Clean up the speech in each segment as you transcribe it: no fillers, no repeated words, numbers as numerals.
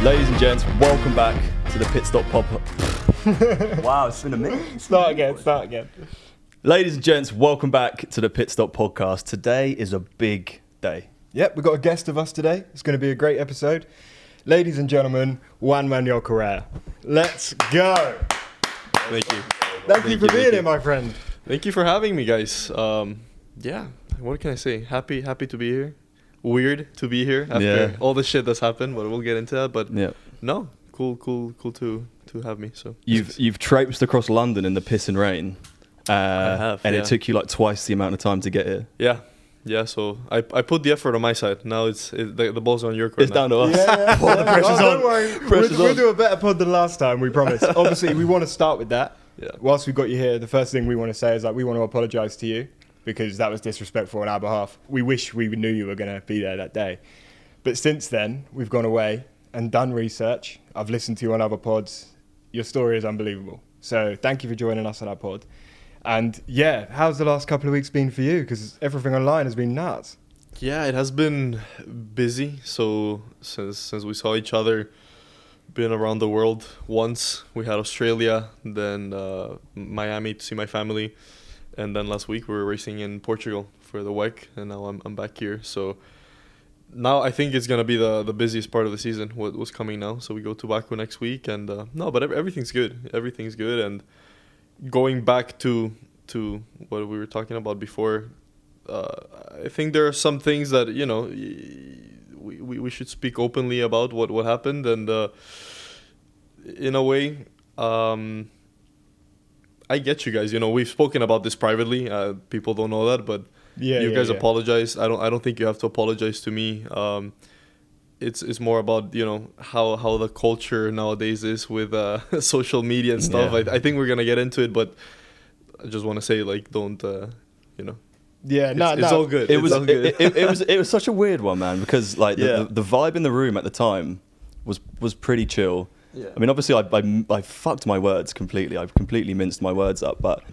Ladies and gents, welcome back to the Pitstop Podcast. Wow, it's been a minute. Start again. Ladies and gents, welcome back to the Pitstop Podcast. Today is a big day. Yep, we've got a guest of us today. It's going to be a great episode. Ladies and gentlemen, Juan Manuel Correa. Let's go. Thank you. Thank you for being here, my friend. Thank you for having me, guys. Yeah, what can I say? Happy to be here. Weird to be here after all the shit that's happened, but we'll get into that. But no, cool to have me. So you've traipsed across London in the piss and rain, I have, and it took you like twice the amount of time to get here. Yeah. So I put the effort on my side. Now the ball's on your court. It's down to us. Yeah. Oh, the pressure's on. Don't worry, we'll do a better pod than last time. We promise. Obviously, we want to start with that. Yeah. Whilst we've got you here, the first thing we want to say is that we want to apologise to you, because that was disrespectful on our behalf. We wish we knew you were going to be there that day. But since then, we've gone away and done research. I've listened to you on other pods. Your story is unbelievable. So thank you for joining us on our pod. And yeah, how's the last couple of weeks been for you? Because everything online has been nuts. Yeah, it has been busy. So since we saw each other, been around the world once. We had Australia, then Miami to see my family. And then last week we were racing in Portugal for the WEC, and now I'm back here. So now I think it's gonna be the busiest part of the season. What was coming now? So we go to Baku next week, and but everything's good. Everything's good, and going back to what we were talking about before, I think there are some things that we should speak openly about what happened, and in a way. I get you guys. We've spoken about this privately. People don't know that, but you guys apologize. I don't think you have to apologize to me. It's more about how the culture nowadays is with social media and stuff. I think we're gonna get into it, but I just want to say don't it's all good. It was such a weird one, man, because the vibe in the room at the time was pretty chill. Yeah. I mean, obviously, I fucked my words completely. I completely minced my words up, but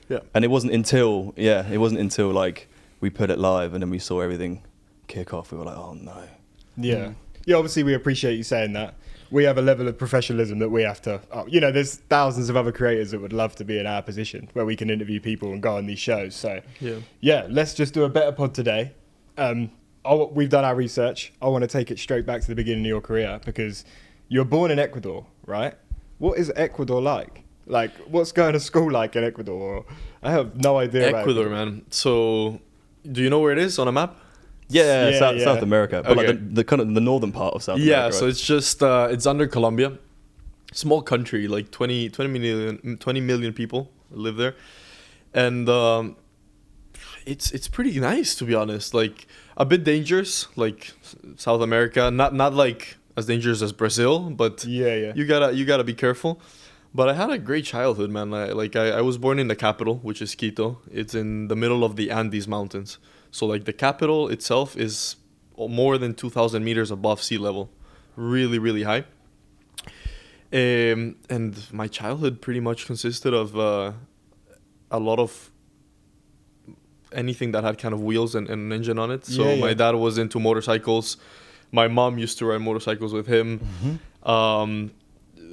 and it wasn't until like we put it live and then we saw everything kick off. We were like, oh no. Yeah. Obviously, we appreciate you saying that. We have a level of professionalism that we have to. There's thousands of other creators that would love to be in our position where we can interview people and go on these shows. So let's just do a better pod today. We've done our research. I want to take it straight back to the beginning of your career, because you're born in Ecuador, right? What is Ecuador like? Like, what's going to school like in Ecuador? I have no idea about Ecuador, man. So, do you know where it is on a map? South America. But okay. Like the kind of the northern part of South America. Yeah, so it's just, it's under Colombia. Small country, like 20 million people live there. And it's pretty nice, to be honest. Like, a bit dangerous, like South America. Not like as dangerous as Brazil, but you gotta be careful. But I had a great childhood, man. I was born in the capital, which is Quito. It's in the middle of the Andes Mountains. So like the capital itself is more than 2,000 meters above sea level, really, really high. And my childhood pretty much consisted of a lot of anything that had kind of wheels and an engine on it. So my dad was into motorcycles. My mom used to ride motorcycles with him. Mm-hmm.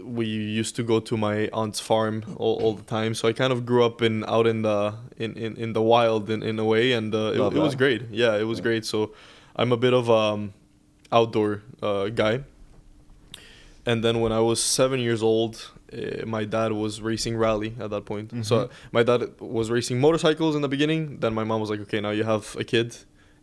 We used to go to my aunt's farm all the time. So I kind of grew up out in the wild in a way, and it was great. Yeah, it was great. So I'm a bit of outdoor guy. And then when I was 7 years old, my dad was racing rally at that point. Mm-hmm. So my dad was racing motorcycles in the beginning. Then my mom was like, okay, now you have a kid.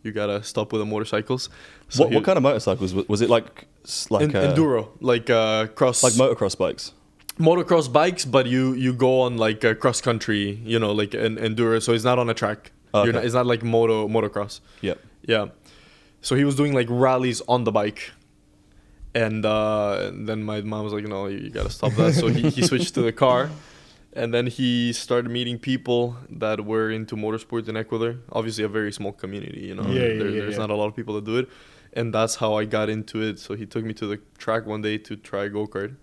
You gotta stop with the motorcycles. So what kind of motorcycles? Was it like enduro, like cross, like motocross bikes? Motocross bikes, but you go on like cross country, like an enduro. So it's not on a track. Okay. It's not like motocross. Yeah. So he was doing like rallies on the bike, and then my mom was like, no, you gotta stop that. So he switched to the car. And then he started meeting people that were into motorsports in Ecuador. Obviously, a very small community, There's not a lot of people that do it. And that's how I got into it. So he took me to the track one day to try go-kart.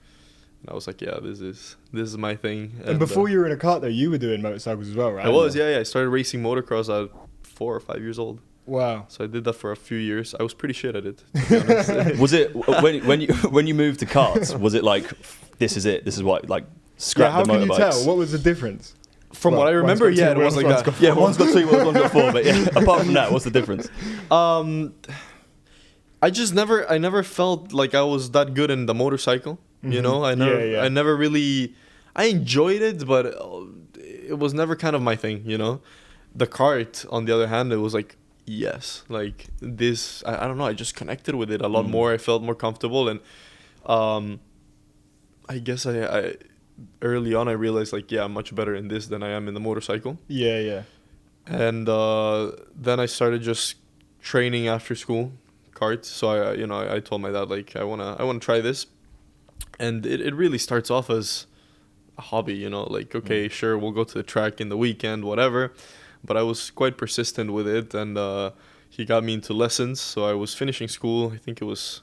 And I was like, yeah, this is my thing. And before you were in a kart, though, you were doing motorcycles as well, right? I was, yeah. I started racing motocross at 4 or 5 years old. Wow. So I did that for a few years. I was pretty shit at it, to be honest. Was it when you moved to karts? Was it like, this is it? This is what, like, scrap the motorbikes? How can you tell? What was the difference? From what I remember, yeah, it was like that. Yeah, one's got 2 wheels, one's got 4. But yeah, apart from that, what's the difference? I just never felt like I was that good in the motorcycle. You know, I never really. I enjoyed it, but it was never kind of my thing. You know, the kart, on the other hand, it was like, yes, like this. I don't know. I just connected with it a lot more. I felt more comfortable, and I guess I early on I realized, like, yeah, I'm much better in this than I am in the motorcycle. Yeah. And then I started just training after school kart. So I told my dad, like, I wanna try this, and it really starts off as a hobby. You know, like, okay, sure, we'll go to the track in the weekend, whatever. But I was quite persistent with it, and he got me into lessons. So I was finishing school. I think it was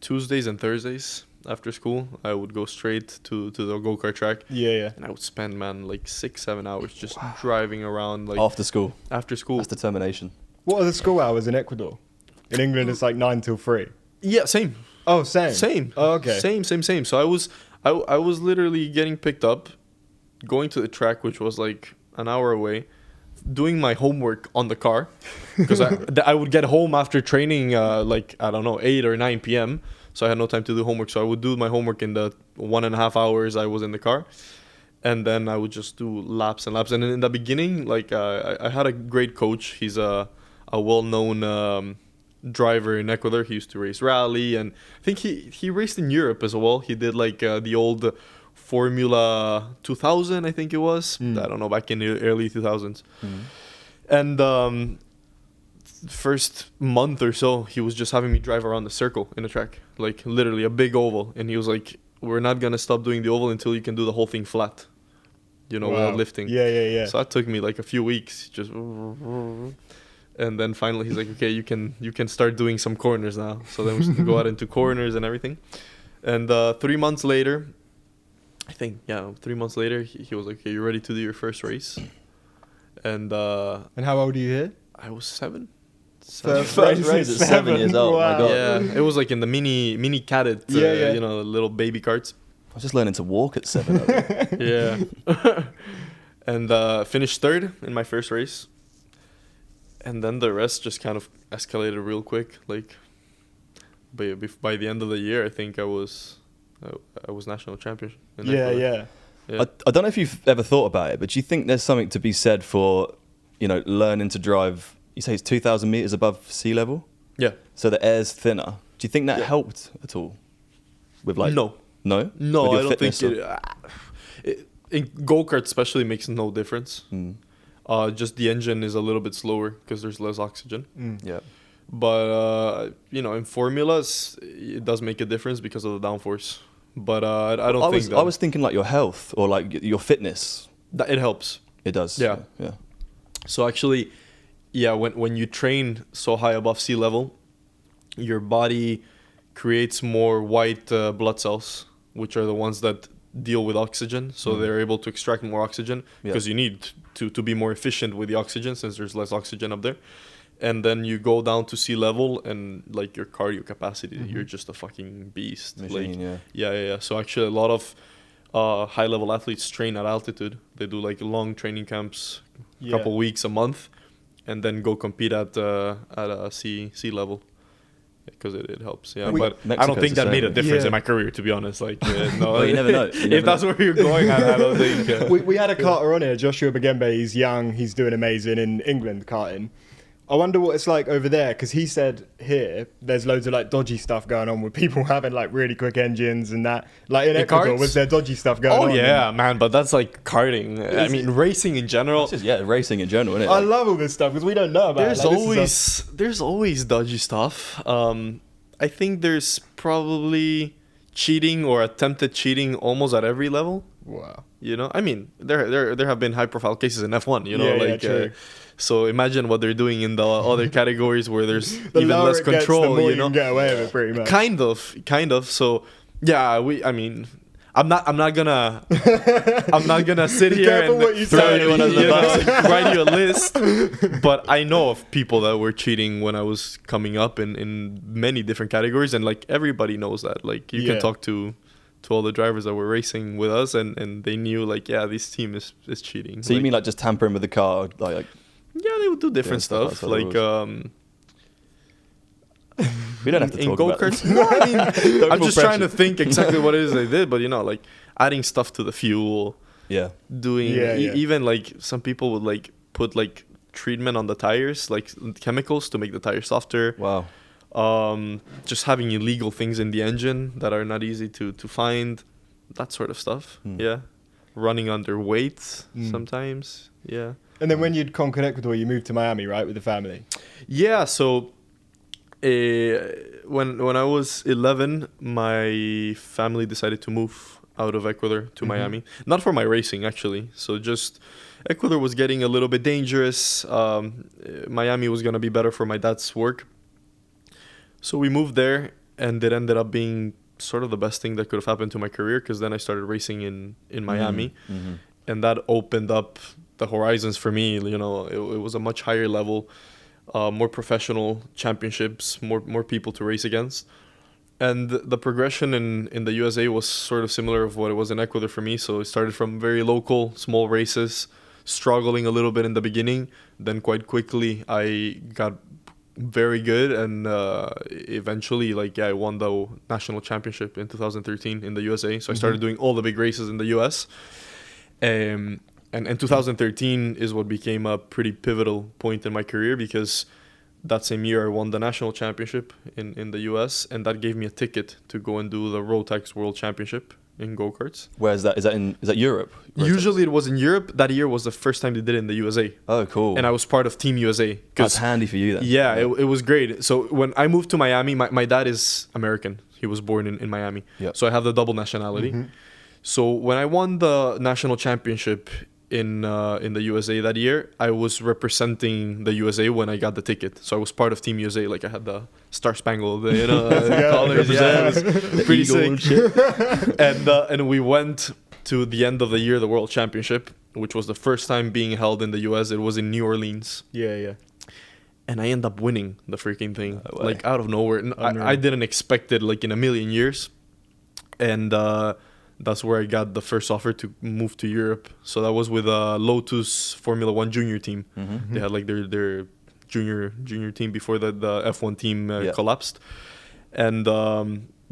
Tuesdays and Thursdays. After school, I would go straight to the go-kart track. Yeah. And I would spend, man, like 6-7 hours just driving around. Like After school. That's determination. What are the school hours in Ecuador? In England, it's like 9 till 3. Yeah, same. Oh, same. Same. Oh, okay. Same. So I was literally getting picked up, going to the track, which was like an hour away, doing my homework on the car, because I would get home after training, like, I don't know, 8 or 9 p.m., so I had no time to do homework. So I would do my homework in the 1.5 hours I was in the car. And then I would just do laps and laps. And in the beginning, like, I had a great coach. He's a well-known driver in Ecuador. He used to race rally. And I think he raced in Europe as well. He did, like, the old Formula 2000, I think it was. I don't know, back in the early 2000s. And first month or so, he was just having me drive around the circle in the track, like literally a big oval, and he was like, we're not gonna stop doing the oval until you can do the whole thing flat, you know. Wow. Without lifting. Yeah. So that took me like a few weeks, just, and then finally he's like, okay, you can start doing some corners now. So then we go out into corners and everything. And 3 months later, I think, 3 months later, he was like, okay, you ready to do your first race? And how old are you here? I was 7. First race at 7 years old. Wow. My God. Yeah, it was like in the mini cadet, you know, little baby carts. I was just learning to walk at 7. Yeah. And finished 3rd in my first race. And then the rest just kind of escalated real quick. Like, by the end of the year, I think I was national champion. Yeah. I don't know if you've ever thought about it, but do you think there's something to be said for, you know, learning to drive? You say it's 2,000 meters above sea level? Yeah. So the air's thinner. Do you think that helped at all? With, like, no, I don't think it in go-kart especially makes no difference. Just the engine is a little bit slower because there's less oxygen. Yeah. But you know, in formulas, it does make a difference because of the downforce. But I don't think that. I was thinking like your health or like your fitness. That it helps. It does. Yeah. Yeah. So actually, yeah, when you train so high above sea level, your body creates more white blood cells, which are the ones that deal with oxygen. So they're able to extract more oxygen because you need to be more efficient with the oxygen since there's less oxygen up there. And then you go down to sea level and like your cardio capacity, you're just a fucking beast. Machine, like, yeah. So actually a lot of high level athletes train at altitude. They do like long training camps, a couple weeks, a month, and then go compete at a sea level. Because it helps, but I don't think that made a difference in my career, to be honest. Like, no, well, you never know. If that's where you're going, I don't think. We had a karter on here, Joshua Bagembe. He's young, he's doing amazing in England karting. I wonder what it's like over there, because he said here there's loads of like dodgy stuff going on with people having like really quick engines and that. Like in Ecuador, was there dodgy stuff going on? Oh yeah, man, but that's like karting. I mean, racing in general. Racing in general, isn't it? I love all this stuff because we don't know about it. There's always dodgy stuff. I think there's probably cheating or attempted cheating almost at every level. Wow. You know, I mean, there have been high profile cases in F1. You know, true. So imagine what they're doing in the other categories where there's the even less control. The more you know, you can get away with it, pretty much. Kind of. So yeah, I'm not gonna sit here and write you a list. But I know of people that were cheating when I was coming up in many different categories, and like everybody knows that. Like you can talk to all the drivers that were racing with us, and they knew like, yeah, this team is cheating. So you mean like just tampering with the car, like yeah, they would do different stuff like we don't have to talk about go-karts. No, I mean, I'm just trying to think exactly what it is they did, but you know, like adding stuff to the fuel. Yeah. Doing even like some people would like put like treatment on the tires, like chemicals to make the tires softer. Wow. Just having illegal things in the engine that are not easy to find, that sort of stuff. Yeah. Running under weight sometimes. Yeah. And then when you'd conquered Ecuador, you moved to Miami, right, with the family? Yeah, so when I was 11, my family decided to move out of Ecuador to Miami. Not for my racing, actually. So just Ecuador was getting a little bit dangerous. Miami was going to be better for my dad's work. So we moved there, and it ended up being sort of the best thing that could have happened to my career, because then I started racing in Miami. And that opened up the horizons for me. You know, it was a much higher level. More professional championships, more people to race against. And the progression in the USA was sort of similar of what it was in Ecuador for me. So it started from very local, small races, struggling a little bit in the beginning. Then quite quickly, I got very good. And eventually, I won the national championship in 2013 in the USA. So I started doing all the big races in the US. And 2013 is what became a pretty pivotal point in my career, because that same year I won the national championship in the US, and that gave me a ticket to go and do the Rotax World Championship in go-karts. Where is that? Is that Europe? Rotax? Usually it was in Europe. That year was the first time they did it in the USA. Oh, cool. And I was part of Team USA. That's handy for you then. Yeah, it was great. So when I moved to Miami, my dad is American. He was born in Miami. Yep. So I have the double nationality. So when I won the national championship in the USA that year, I was representing the USA when I got the ticket. So I was part of Team USA. Like I had the Star Spangled, colors. Yeah, it was pretty sick. And we went to the end of the year, the World Championship, which was the first time being held in the US. It was in New Orleans. Yeah. And I ended up winning the freaking thing, like out of nowhere. I didn't expect it, like in a million years. And that's where I got the first offer to move to Europe. So that was with Lotus Formula One junior team. They had like their junior team before the F1 team collapsed. And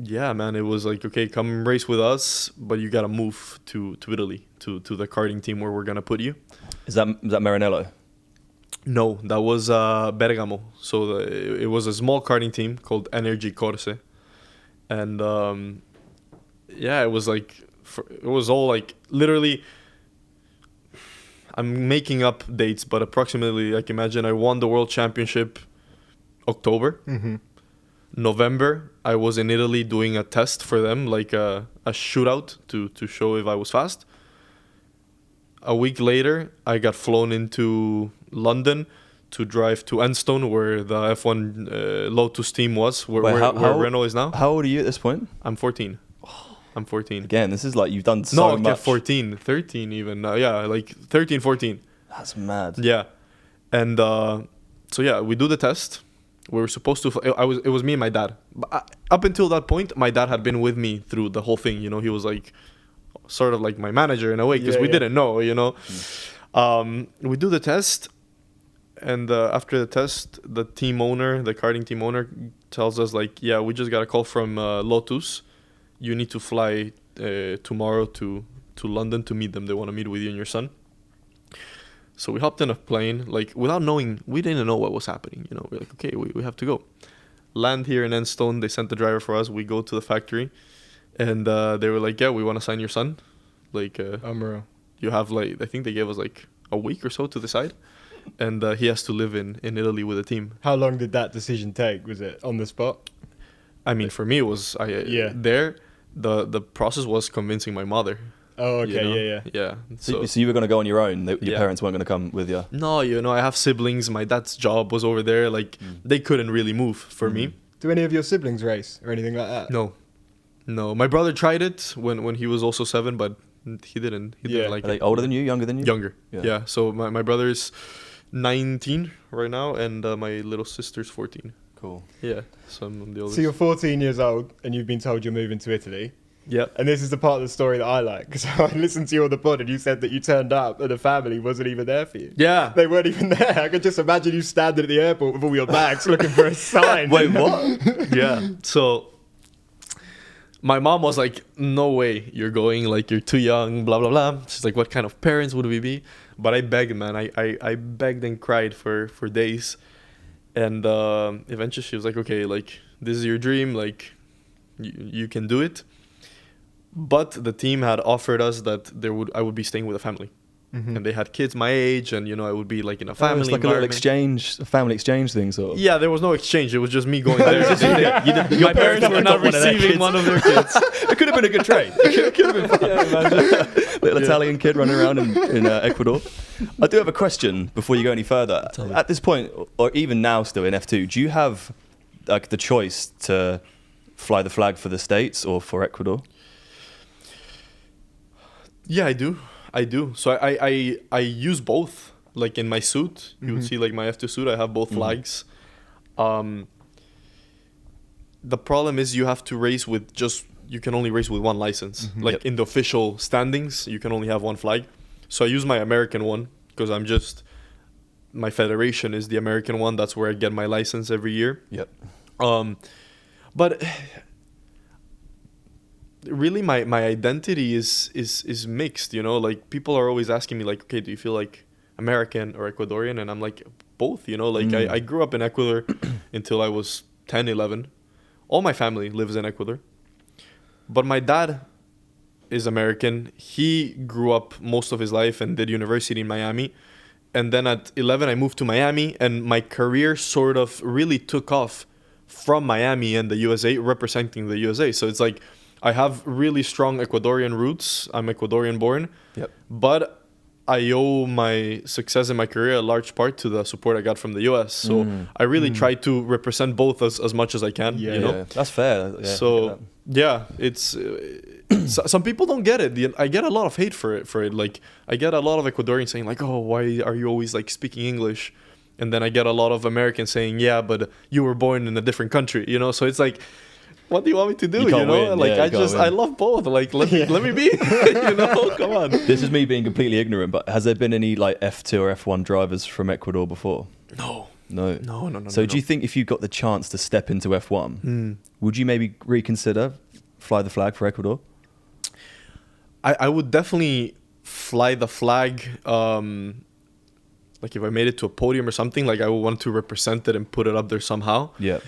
yeah, man, it was like, okay, come race with us, but you got to move to Italy, to the karting team where we're going to put you. Is that Maranello? No, that was Bergamo. So it was a small karting team called Energy Corse. And yeah, it was like, it was all like literally, I'm making up dates, but approximately, like imagine I won the world championship October. November, I was in Italy doing a test for them, like a shootout to show if I was fast. A week later, I got flown into London to drive to Enstone, where the F1 Lotus team was, where Renault is now. How old are you at this point? I'm 14. I'm 14. Again, this is like you've done so much. No, 14, 13 even. Yeah, like 13, 14. That's mad. Yeah. And so yeah, we do the test. We were supposed to. It was me and my dad. But up until that point, my dad had been with me through the whole thing. You know, he was like sort of like my manager in a way, because we didn't know. You know, we do the test, and after the test, the karting team owner, tells us like, yeah, we just got a call from Lotus. You need to fly tomorrow to London to meet them. They want to meet with you and your son. So we hopped in a plane, like without knowing, we didn't know what was happening. You know, we're like, okay, we have to go. Land here in Enstone. They sent the driver for us. We go to the factory, and they were like, yeah, we want to sign your son. Like, you have like, I think they gave us like a week or so to decide, and he has to live in Italy with the team. How long did that decision take? Was it on the spot? I mean, for me, it was there. The process was convincing my mother. Oh, okay, you know? Yeah. So you were going to go on your own? Your parents weren't going to come with you? No, you know, I have siblings. My dad's job was over there. Like, they couldn't really move for me. Do any of your siblings race or anything like that? No. No, my brother tried it when he was also 7, but he didn't like it. Are they older than you, younger than you? Younger. Yeah. So my brother's 19 right now, and my little sister's 14. Cool. Yeah. So I'm the oldest. So you're 14 years old and you've been told you're moving to Italy. Yeah. And this is the part of the story that I like, because I listened to you on the pod and you said that you turned up and the family wasn't even there for you. Yeah. They weren't even there. I could just imagine you standing at the airport with all your bags looking for a sign. Wait, what? Yeah. So my mom was like, no way you're going, like you're too young, blah, blah, blah. She's like, what kind of parents would we be? But I begged, man. I begged and cried for days. And eventually she was like, okay, like this is your dream, like you can do it. But the team had offered us that I would be staying with a family. Mm-hmm. And they had kids my age, and I would be like in a family. It's like a little exchange, a family exchange thing, sort of. Yeah, there was no exchange. It was just me going there. My parents were not receiving one of their kids. It could have been a good trade. It could have been fun. Yeah, little Italian kid running around in Ecuador. I do have a question before you go any further. At this point, or even now, still in F2, do you have like the choice to fly the flag for the States or for Ecuador? Yeah, I do. So I use both. Like in my suit, you would see like my F2 suit. I have both flags. The problem is you have to race with you can only race with one license. Mm-hmm. Like in the official standings, you can only have one flag. So I use my American one because my federation is the American one. That's where I get my license every year. Yep. But really my identity is mixed, like people are always asking me like, okay, do you feel like American or Ecuadorian? And I'm like, both, like I grew up in Ecuador until I was 10, 11. All my family lives in Ecuador, but my dad is American. He grew up most of his life and did university in Miami, and then at 11 I moved to Miami, and my career sort of really took off from Miami and the USA, representing the USA. So it's like I have really strong Ecuadorian roots. I'm Ecuadorian born. Yep. But I owe my success in my career a large part to the support I got from the US. So I really try to represent both as much as I can. Yeah. That's fair. Yeah, so it's some people don't get it. I get a lot of hate for it. Like I get a lot of Ecuadorians saying like, oh, why are you always like speaking English? And then I get a lot of Americans saying, yeah, but you were born in a different country, So it's like, what do you want me to do? Win. Like I love both. Like let me be. Come on. This is me being completely ignorant, but has there been any like F2 or F1 drivers from Ecuador before? No. So do you think if you got the chance to step into F1, would you maybe reconsider fly the flag for Ecuador? I would definitely fly the flag. Like if I made it to a podium or something, like I would want to represent it and put it up there somehow. Yeah.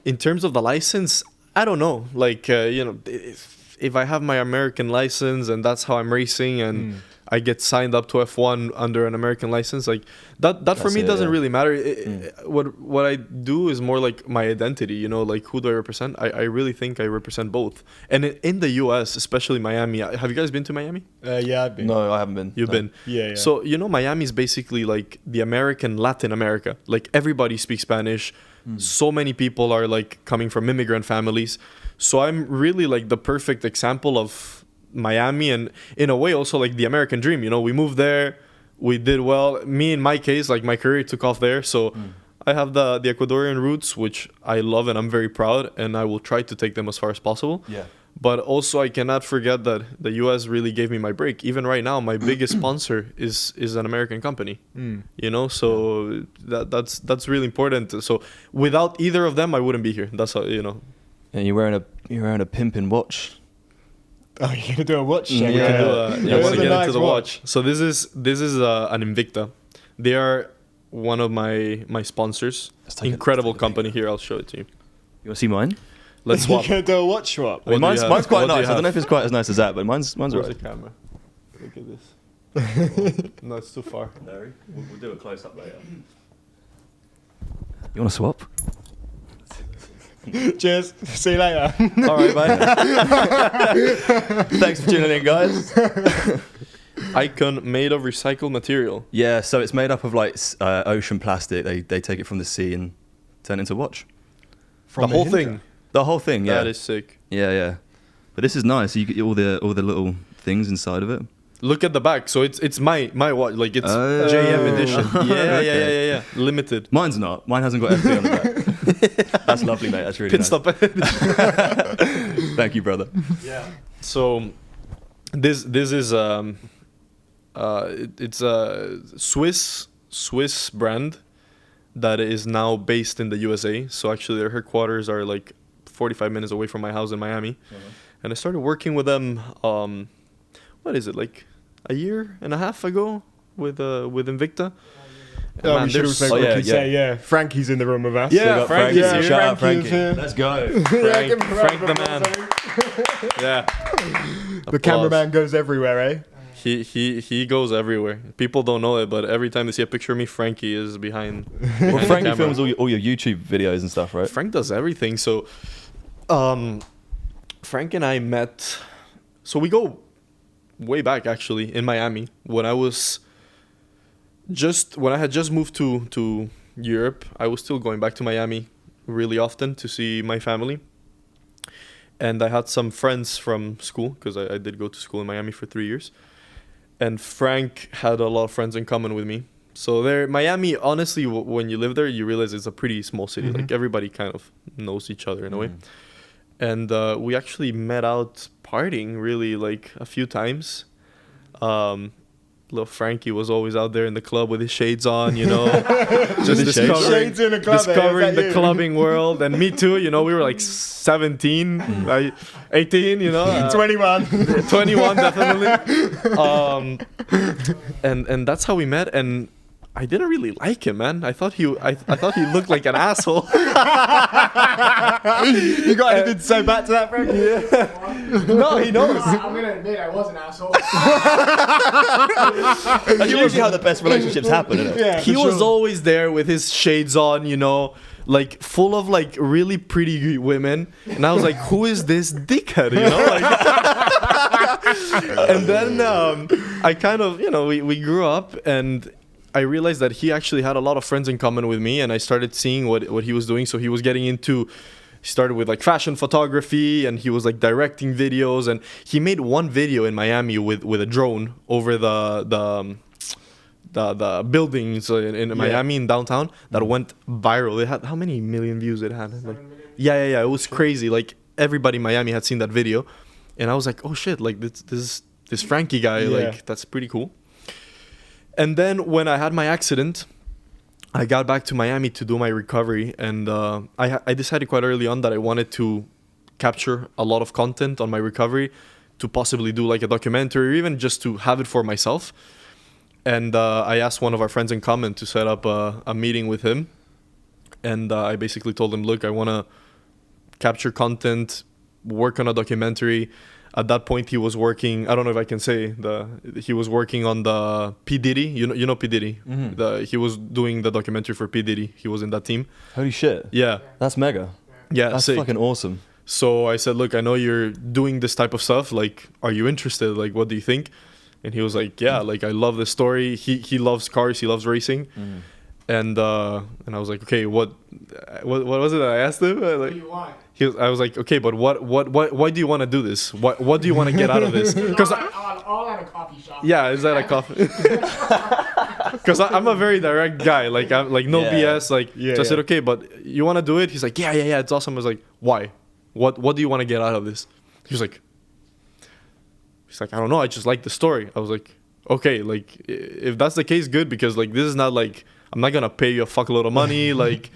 In terms of the license, I don't know. Like, if I have my American license and that's how I'm racing and I get signed up to F1 under an American license, like that for me doesn't really matter. What I do is more like my identity, like who do I represent? I really think I represent both. And in the US, especially Miami, have you guys been to Miami? Yeah, I've been. No, I haven't been. You've been? Yeah. So, Miami is basically like the American Latin America. Like everybody speaks Spanish. So many people are like coming from immigrant families. So I'm really like the perfect example of Miami, and in a way also like the American dream. We moved there, we did well. Me, in my case, like my career took off there. So I have the Ecuadorian roots, which I love and I'm very proud, and I will try to take them as far as possible. Yeah. But also I cannot forget that the US really gave me my break. Even right now, my biggest sponsor is an American company. So that's really important. So without either of them, I wouldn't be here. That's how, And you're wearing a pimpin' watch. Oh, you're gonna do a watch check? I want to get into the watch. So this is an Invicta. They are one of my sponsors. Incredible company. Here, I'll show it to you. You want to see mine? Let's swap. You're gonna do a watch swap. Mine's quite nice. I don't know if it's quite as nice as that, but mine's Where's alright. the camera? Look at this. No, it's too far. No, we'll do a close up later. You want to swap? Cheers. See you later. All right, mate. Thanks for tuning in, guys. Icon made of recycled material. Yeah, so it's made up of like ocean plastic. They take it from the sea and turn it into a watch. The whole thing. The whole thing, yeah. That is sick. Yeah. But this is nice. You get all the little things inside of it. Look at the back. So it's my watch. Like it's JM edition. Yeah. Limited. Mine's not. Mine hasn't got FB on the back. That's lovely, mate. That's really Pitstop. Nice. Thank you, brother. Yeah. So this is it's a Swiss brand that is now based in the USA. So actually their headquarters are like 45 minutes away from my house in Miami. And I started working with them what is it, like a year and a half ago with Invicta. Oh, man, we should also say, Frankie's in the room with us. Yeah, Frankie's here. Shout out Frankie. Let's go. Frank the man. Yeah. The cameraman goes everywhere, eh? He goes everywhere. People don't know it, but every time they see a picture of me, Frankie is behind. Well, Frankie films all your YouTube videos and stuff, right? Frank does everything. So, Frank and I met. So we go way back actually in Miami when I had just moved to Europe. I was still going back to Miami really often to see my family. And I had some friends from school because I did go to school in Miami for 3 years. And Frank had a lot of friends in common with me. So Miami, honestly, when you live there, you realize it's a pretty small city. Like everybody kind of knows each other in a way. And we actually met out partying really like a few times. Little Frankie was always out there in the club with his shades on, you know, just discovering the clubbing world. And me too, you know, we were like 17, 18, you know. 21. 21, definitely. And that's how we met. And I didn't really like him, man. I thought he looked like an asshole. You got anything to say back to that, Frankie? Yeah. No, he knows. I'm gonna admit I was an asshole. That's usually how the best relationships happen, isn't it? Yeah, he was always there with his shades on, you know, like full of like really pretty women, and I was like, who is this dickhead, you know? Like, and then I kind of, you know, we grew up, and I realized that he actually had a lot of friends in common with me, and I started seeing what he was doing. So he was getting into, he started with like fashion photography, and he was like directing videos, and he made one video in Miami with a drone over the buildings in Miami in downtown that went viral. It had, how many million views it had? Like, yeah. It was crazy. Like everybody in Miami had seen that video, and I was like, oh shit, like this Frankie guy, like that's pretty cool. And then when I had my accident, I got back to Miami to do my recovery, and I decided quite early on that I wanted to capture a lot of content on my recovery to possibly do like a documentary or even just to have it for myself. And I asked one of our friends in common to set up a meeting with him. And I basically told him, look, I want to capture content, work on a documentary. At that point, he was working, I don't know if I can say, he was working on the P. Diddy. You know P. Diddy? He was doing the documentary for P. Diddy. He was in that team. Holy shit. Yeah. That's mega. Yeah, that's sick. Fucking awesome. So I said, look, I know you're doing this type of stuff. Like, are you interested? Like, what do you think? And he was like, yeah, like, I love this story. He loves cars. He loves racing. And I was like, okay, what was it that I asked him? Like, What do you want? I was like, okay, but why do you want to do this? What do you want to get out of this? Because all at a coffee shop. yeah, is that a coffee? Because I'm a very direct guy. Like I'm like no BS. Like I said, okay, but you want to do it? He's like, yeah, it's awesome. I was like, why? What do you want to get out of this? He's like, I don't know. I just like the story. I was like, okay, like if that's the case, good, because like this is not like I'm not gonna pay you a fuckload of money. Like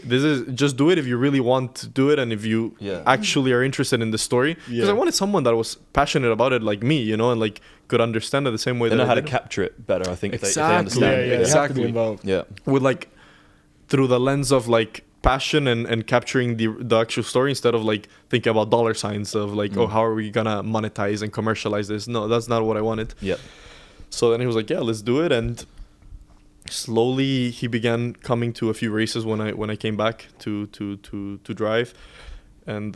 this is just do it if you really want to do it and if you actually are interested in the story. Because I wanted someone that was passionate about it like me, you know, and like could understand it the same way. They that know how to capture it better, I think. Exactly. If they understand it. Exactly. Involved. Yeah. With like through the lens of like passion and capturing the actual story instead of like thinking about dollar signs of like, oh, how are we gonna monetize and commercialize this? No, that's not what I wanted. Yeah. So then he was like, yeah, let's do it. And slowly he began coming to a few races when I came back to drive. And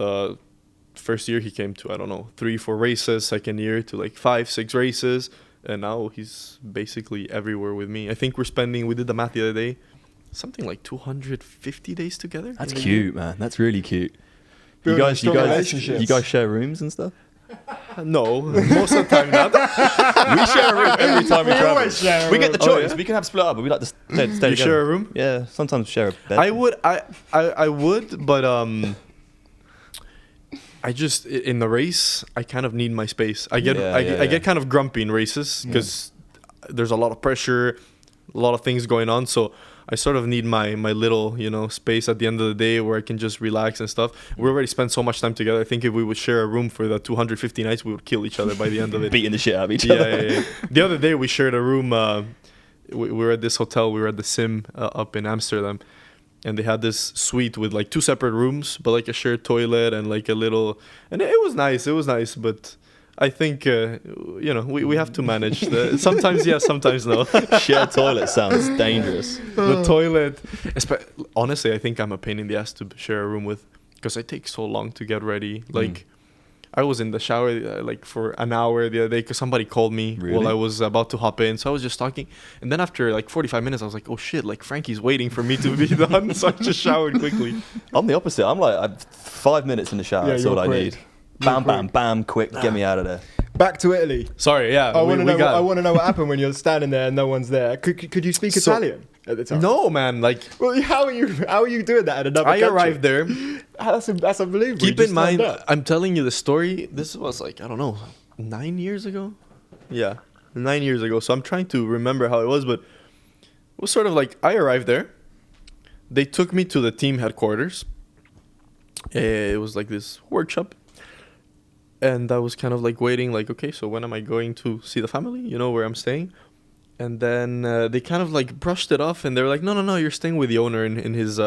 first year he came to, I don't know, 3-4 races. Second year to like 5-6 races. And now he's basically everywhere with me. I think we did the math the other day, something like 250 days together. That's cute, man. That's really cute. building a strong you relationship. guys share rooms and stuff? No, most of the time not. We share a room every time we travel. always share a We get the room. choice. We can have split up, but we like to stay You together. share a room? Yeah, sometimes share a bed. I would, but I just in the race I kind of need my space. I get kind of grumpy in races because there's a lot of pressure, a lot of things going on. So I sort of need my little space at the end of the day where I can just relax and stuff. We already spent so much time together. I think if we would share a room for the 250 nights, we would kill each other by the end of it. Beating the shit out of each other. Yeah. The other day we shared a room. We were at this hotel. We were at the Sim up in Amsterdam. And they had this suite with like 2 separate rooms, but like a shared toilet and like a little... And it was nice. It was nice, but... I think, we have to manage. Sometimes yes, sometimes no. Shared toilet sounds dangerous. The toilet. Honestly, I think I'm a pain in the ass to share a room with because I take so long to get ready. Like, I was in the shower for an hour the other day because somebody called me while I was about to hop in. So I was just talking. And then after like 45 minutes, I was like, oh shit, like Frankie's waiting for me to be done. So I just showered quickly. I'm the opposite. I'm like, 5 minutes in the shower. That's all I need. Bam, bam, bam, quick, get me out of there. Back to Italy. Sorry, yeah. I want to know what happened when you're standing there and no one's there. Could you speak Italian at the time? No, man. Like, well, how are you doing that at another country? I arrived there. That's unbelievable. Keep in mind, I'm telling you the story. This was like, I don't know, 9 years ago? Yeah, 9 years ago. So I'm trying to remember how it was, but it was sort of like I arrived there. They took me to the team headquarters. It was like this workshop. And I was kind of like waiting, like, okay, so when am I going to see the family, where I'm staying? And then they kind of like brushed it off and they were like, no, you're staying with the owner in his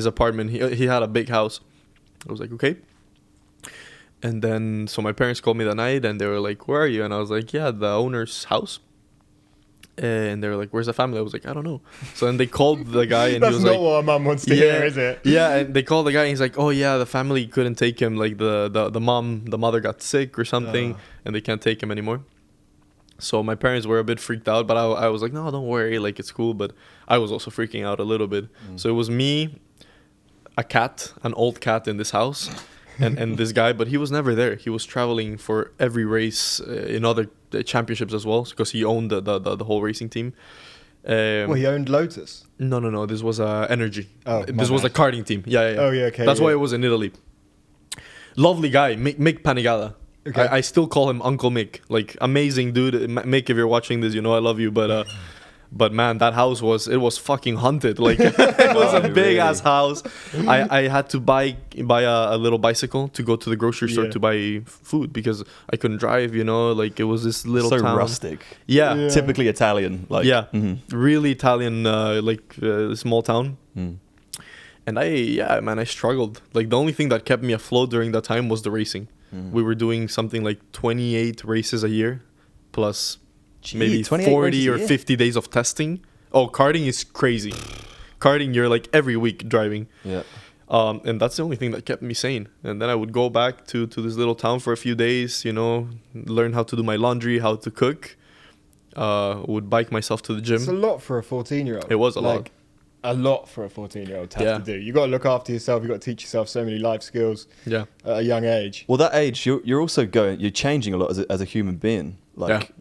apartment. He had a big house. I was like, okay. And then, so my parents called me that night and they were like, where are you? And I was like, yeah, the owner's house. And they were like, where's the family? I was like, I don't know. So then they called the guy and he was like... That's not what a mum wants to hear, is it? Yeah, and they called the guy and he's like, oh yeah, the family couldn't take him. Like the mother got sick or something and they can't take him anymore. So my parents were a bit freaked out, but I was like, no, don't worry, like it's cool. But I was also freaking out a little bit. So it was me, a cat, an old cat in this house and this guy, but he was never there. He was traveling for every race in other championships as well because he owned the whole racing team. He owned Lotus? No. This was Energy. Oh, this was a karting team. Yeah. Oh, yeah, okay. That's why it was in Italy. Lovely guy, Mick Panigala. Okay. I still call him Uncle Mick. Like, amazing dude. Mick, if you're watching this, I love you. But man, that house was fucking haunted. Like, it was a big ass house. I had to buy a little bicycle to go to the grocery store to buy food because I couldn't drive. Like it was this little town. Rustic. Yeah, typically Italian. Like really Italian. Small town. And I struggled. Like the only thing that kept me afloat during that time was the racing. We were doing something like 28 races a year, plus. Maybe 40 or 50 days of testing. Oh, karting is crazy. Karting, you're like every week driving. Yeah. And that's the only thing that kept me sane. And then I would go back to this little town for a few days, learn how to do my laundry, how to cook. Would bike myself to the gym. It's a lot for a 14-year-old. It was a lot. A lot for a 14-year-old to have to do. You got to look after yourself. You got to teach yourself so many life skills. At a young age. Well, that age, you're also you're changing a lot as a human being. Like,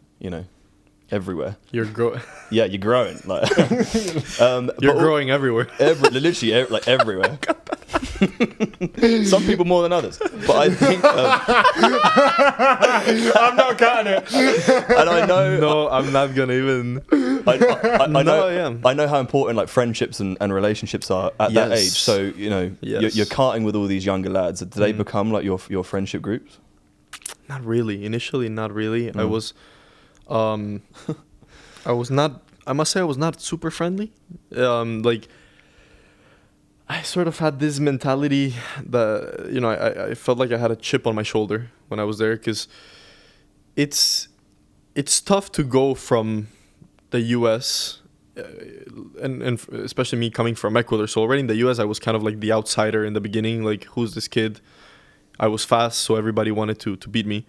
everywhere. You're growing. Yeah, you're growing. Like, you're growing everywhere. Literally, everywhere. Some people more than others, but I think I'm not cutting it. And I know. No, I'm not gonna even. I know how important like friendships and relationships are at that age. So you're karting with all these younger lads. Do they become like your friendship groups? Not really. Initially, not really. I was. I must say I was not super friendly. Like I sort of had this mentality that, I felt like I had a chip on my shoulder when I was there because it's tough to go from the US and especially me coming from Ecuador. So already in the US, I was kind of like the outsider in the beginning. Like, who's this kid? I was fast, so everybody wanted to beat me.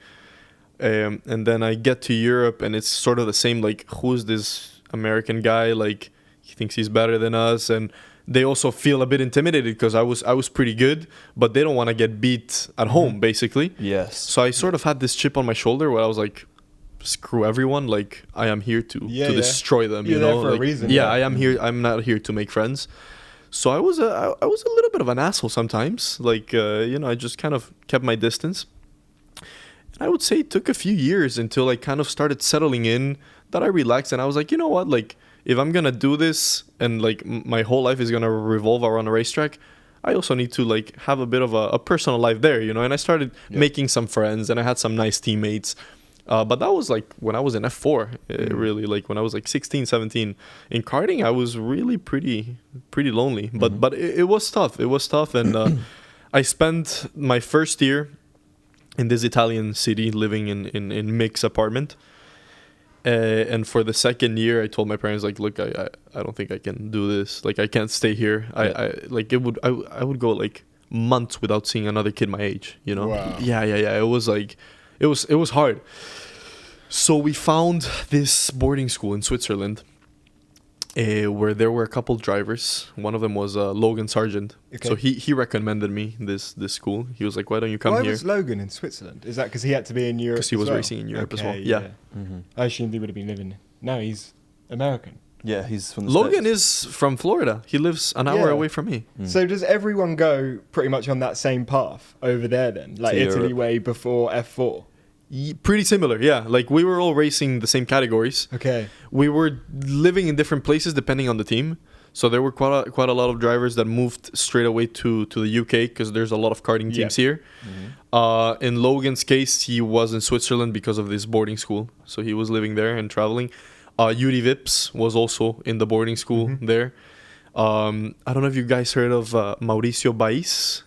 And then I get to Europe and it's sort of the same, like, who's this American guy? Like, he thinks he's better than us. And they also feel a bit intimidated because I was pretty good, but they don't want to get beat at home, basically. Yes. So I sort of had this chip on my shoulder where I was like, screw everyone, like I am here to destroy them. You're you know, there for like, a reason. Yeah, I am here. I'm not here to make friends. So I was a little bit of an asshole sometimes. Like I just kind of kept my distance. And I would say it took a few years until I kind of started settling in, that I relaxed, and I was like, you know what, like if I'm gonna do this and like my whole life is gonna revolve around a racetrack, I also need to like have a bit of a personal life there, you know. And I started making some friends, and I had some nice teammates. But that was like when I was in F4, really, like when I was like 16, 17. In karting, I was really pretty lonely. But it was tough. It was tough. And I spent my first year in this Italian city living in Mick's apartment. And for the second year, I told my parents, like, look, I don't think I can do this. Like, I can't stay here. I would go like months without seeing another kid my age, you know? Wow. Yeah. It was like, it was hard. So we found this boarding school in Switzerland where there were a couple drivers. One of them was Logan Sargent. Okay. So he recommended me this school. He was like, why don't you come here? Why was Logan in Switzerland? Is that because he had to be in Europe? Because he was racing in Europe as well. Yeah. Mm-hmm. I assumed he would have been living. No, he's American. Yeah, he's from the Logan States. is from Florida. He lives an hour away from me. So does everyone go pretty much on that same path over there then? Like Italy Europe. Way before F4? Pretty similar, yeah. Like we were all racing the same categories. Okay. We were living in different places depending on the team. So there were quite a lot of drivers that moved straight away to the UK because there's a lot of karting teams here. Mm-hmm. In Logan's case, he was in Switzerland because of this boarding school. So he was living there and traveling. Yuri Vips was also in the boarding school there. I don't know if you guys heard of Mauricio Baiz.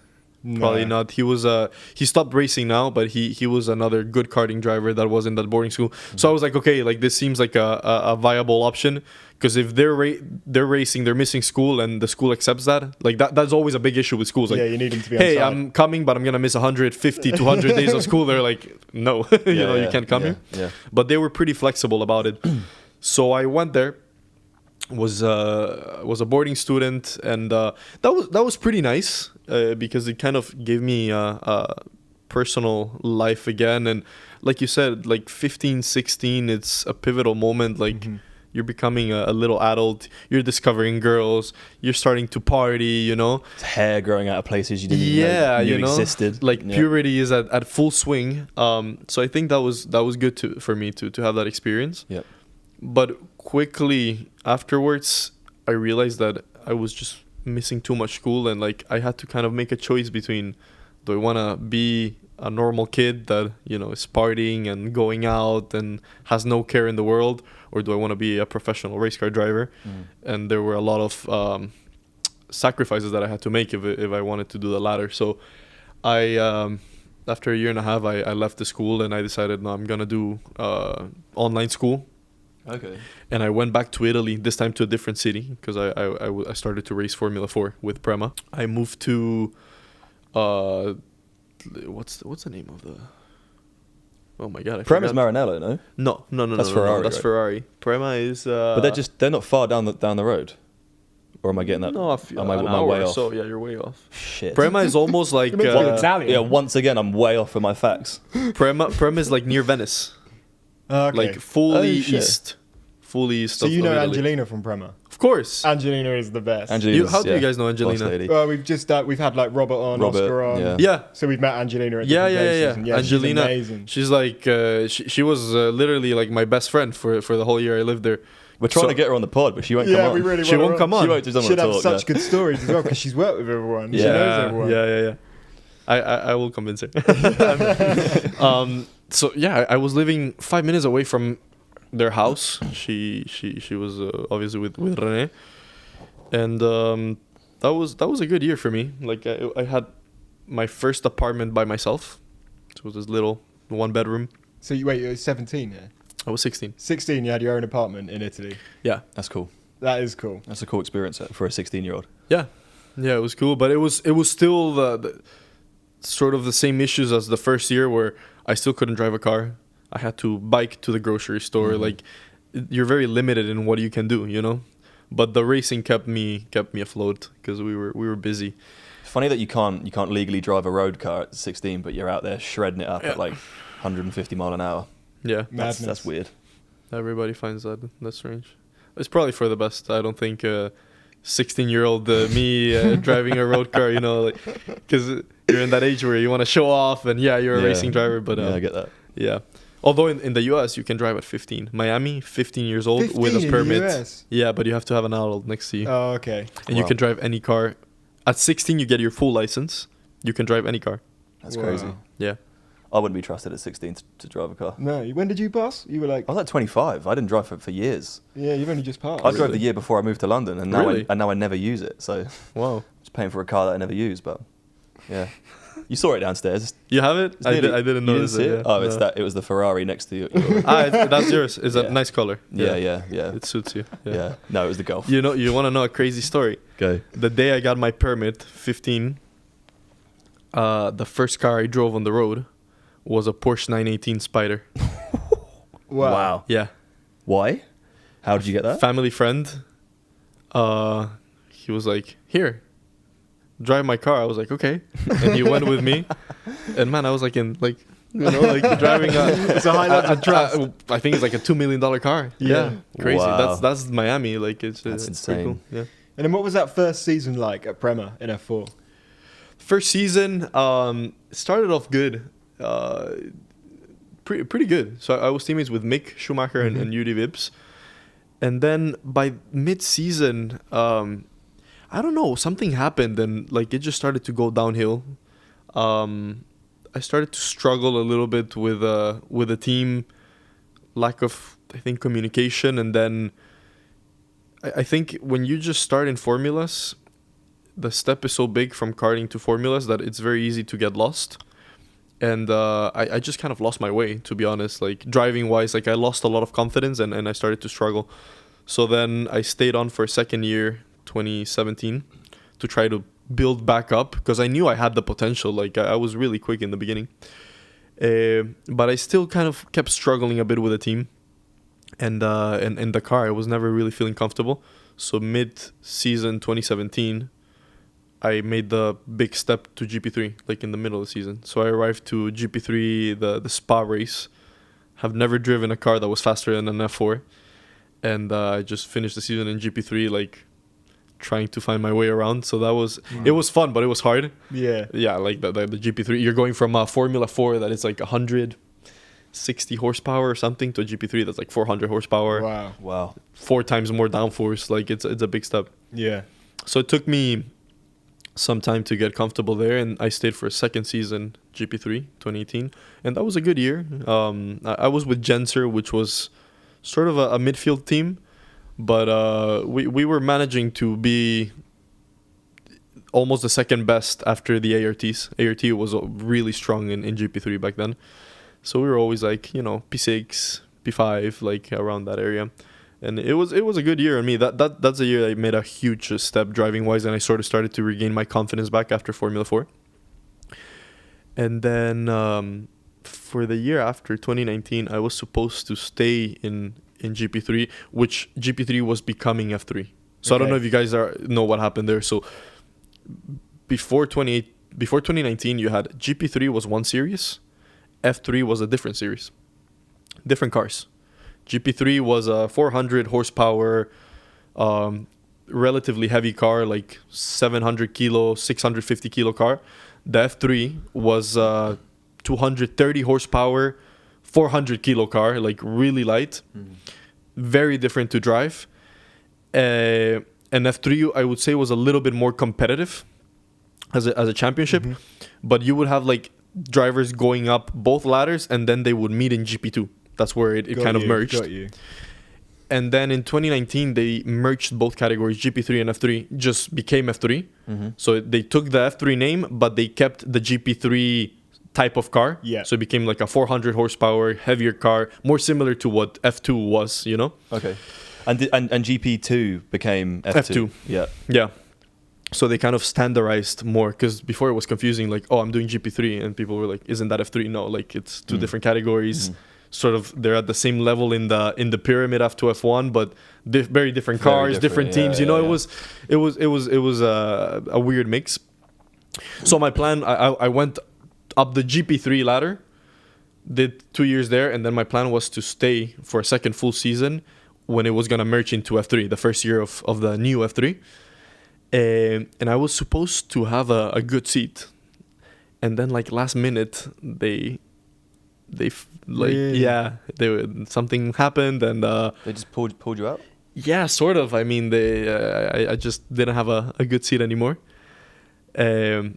No. Probably not. He was he stopped racing now, but he was another good karting driver that was in that boarding school. Mm-hmm. So I was like, okay, like this seems like a viable option, because if they're racing, they're missing school, and the school accepts that. Like that's always a big issue with schools. Like, yeah, you need them to be. Hey, I'm coming, but I'm gonna miss 150, 200 days of school. They're like, no, you can't come here. Yeah. But they were pretty flexible about it. So I went there. Was a boarding student, and that was pretty nice because it kind of gave me a personal life again. And like you said, like 15, 16, it's a pivotal moment. Like you're becoming a little adult, you're discovering girls, you're starting to party, you know. It's hair growing out of places you didn't even know existed. Like puberty is at full swing. So I think that was good for me to have that experience. Yeah. But quickly afterwards, I realized that I was just missing too much school, and like I had to kind of make a choice between, do I want to be a normal kid that, you know, is partying and going out and has no care in the world, or do I want to be a professional race car driver? And there were a lot of sacrifices that I had to make if I wanted to do the latter. So I after a year and a half, I left the school, and I decided, no, I'm gonna do online school. Okay. And I went back to Italy, this time to a different city, because I started to race Formula 4 with Prema. I moved to what's the name of the? Oh my god! Prema's Maranello, no? No. That's Ferrari. That's Ferrari. Prema is. But they're not far down the road. Or am I getting that? No, am I way off? So yeah, you're way off. Shit. Prema is almost like Italian. Yeah. Once again, I'm way off with my facts. Prema is like near Venice. Okay. Like fully east. Fully east. So you know Italy. Angelina from Prema? Of course. Angelina is the best. How do you guys know Angelina? Well, we've had like Robert on, Oscar on. Yeah. So we've met Angelina at Yeah. And Angelina, she's amazing. She's like she was literally like my best friend for the whole year I lived there. We're trying to get her on the pod, but she won't come on. We really she won't come on. She won't She'd have such good stories as well, because she's worked with everyone. She knows everyone. Yeah. I will convince her. So yeah, I was living 5 minutes away from their house. She was obviously with René, and that was a good year for me. Like I had my first apartment by myself. So it was this little 1-bedroom. So you were 17, yeah? I was 16. 16, you had your own apartment in Italy. Yeah, that's cool. That is cool. That's a cool experience for a 16-year-old. Yeah, it was cool, but it was still the sort of the same issues as the first year, where I still couldn't drive a car. I had to bike to the grocery store. Like, you're very limited in what you can do, you know. But the racing kept me afloat because we were busy. Funny that you can't legally drive a road car at 16, but you're out there shredding it up at like 150 mile an hour. Yeah, that's weird. Everybody finds that's strange. It's probably for the best. I don't think 16-year-old me driving a road car, because you're in that age where you want to show off and you're a racing driver. But I get that. Yeah. Although in the US, you can drive at 15. Miami, 15 years old 15 with a permit. In the US? Yeah, but you have to have an adult next to you. Oh, okay. And you can drive any car. At 16, you get your full license. You can drive any car. That's crazy. Yeah. I wouldn't be trusted at 16 to drive a car. No. When did you pass? You were like... I was like 25. I didn't drive for years. Yeah, you've only just passed. I drove the year before I moved to London, and now I never use it. So wow. I was paying for a car that I never use, but yeah. You saw it downstairs. You have it? I didn't notice it. Yeah. Oh, it's that. It was the Ferrari next to you. That's yours. It's a nice color. Yeah. It suits you. Yeah. No, it was the Golf. You want to know a crazy story? Go. The day I got my permit, 15, the first car I drove on the road was a Porsche 918 Spider. Wow. Yeah. Why? How did you get that? Family friend. He was like, "Here, drive my car." I was like, "Okay," and he went with me. And man, I was like driving It's a highlight of trust. I think it's like a $2 million car. Yeah. Crazy. Wow. That's Miami. That's insane. cool. Yeah. And then what was that first season like at Prema in F4? First season started off good. Pretty good. So I was teammates with Mick Schumacher and Udi Vips. And then by mid-season, I don't know, something happened and it just started to go downhill. I started to struggle a little bit with the team, lack of, I think, communication. And then I think when you just start in formulas, the step is so big from karting to formulas that it's very easy to get lost. And I just kind of lost my way, to be honest. Driving wise, I lost a lot of confidence and I started to struggle. So then I stayed on for a second year, 2017, to try to build back up because I knew I had the potential. I was really quick in the beginning. But I still kind of kept struggling a bit with the team. And in the car, I was never really feeling comfortable. So mid-season 2017, I made the big step to GP3, in the middle of the season. So I arrived to GP3, the Spa race. Have never driven a car that was faster than an F4. And I just finished the season in GP3, trying to find my way around. So that was, it was fun, but it was hard. Yeah. Yeah, the GP3, you're going from a Formula 4 that is 160 horsepower or something to a GP3 that's 400 horsepower. Wow. 4 times more downforce. It's a big step. Yeah. So it took me some time to get comfortable there, and I stayed for a second season, GP3 2018, and that was a good year. I was with Genser, which was sort of a midfield team, but we were managing to be almost the second best after the ARTs. ART was really strong in GP3 back then, so we were always P6, P5, around that area. And it was a good year on me. That's a year I made a huge step driving wise, and I sort of started to regain my confidence back after Formula 4. And then for the year after 2019, I was supposed to stay in GP3, which GP3 was becoming F3. So I don't know if you guys know what happened there. So before 2019, you had GP3 was one series, F3 was a different series, different cars. GP3 was a 400 horsepower, relatively heavy car, 700 kilo, 650 kilo car. The F3 was 230 horsepower, 400 kilo car, really light, very different to drive. And F3, I would say, was a little bit more competitive as a championship, but you would have drivers going up both ladders and then they would meet in GP2. That's where it kind of merged. Got you. And then in 2019, they merged both categories, GP3 and F3, just became F3. So they took the F3 name, but they kept the GP3 type of car. Yeah. So it became a 400 horsepower, heavier car, more similar to what F2 was, Okay. And GP2 became F2. Yeah. Yeah. So they kind of standardized more, because before it was confusing, I'm doing GP3, and people were like, isn't that F3? No, it's two different categories. sort of they're at the same level in the pyramid F2 F1, but very different cars, different teams. It was a weird mix. So my plan, I went up the GP3 ladder, did 2 years there, and then my plan was to stay for a second full season when it was gonna merge into F3, the first year of the new F3. And I was supposed to have a good seat, and then like last minute they something happened, and they just pulled you out. Yeah, sort of. I mean, I just didn't have a good seat anymore. It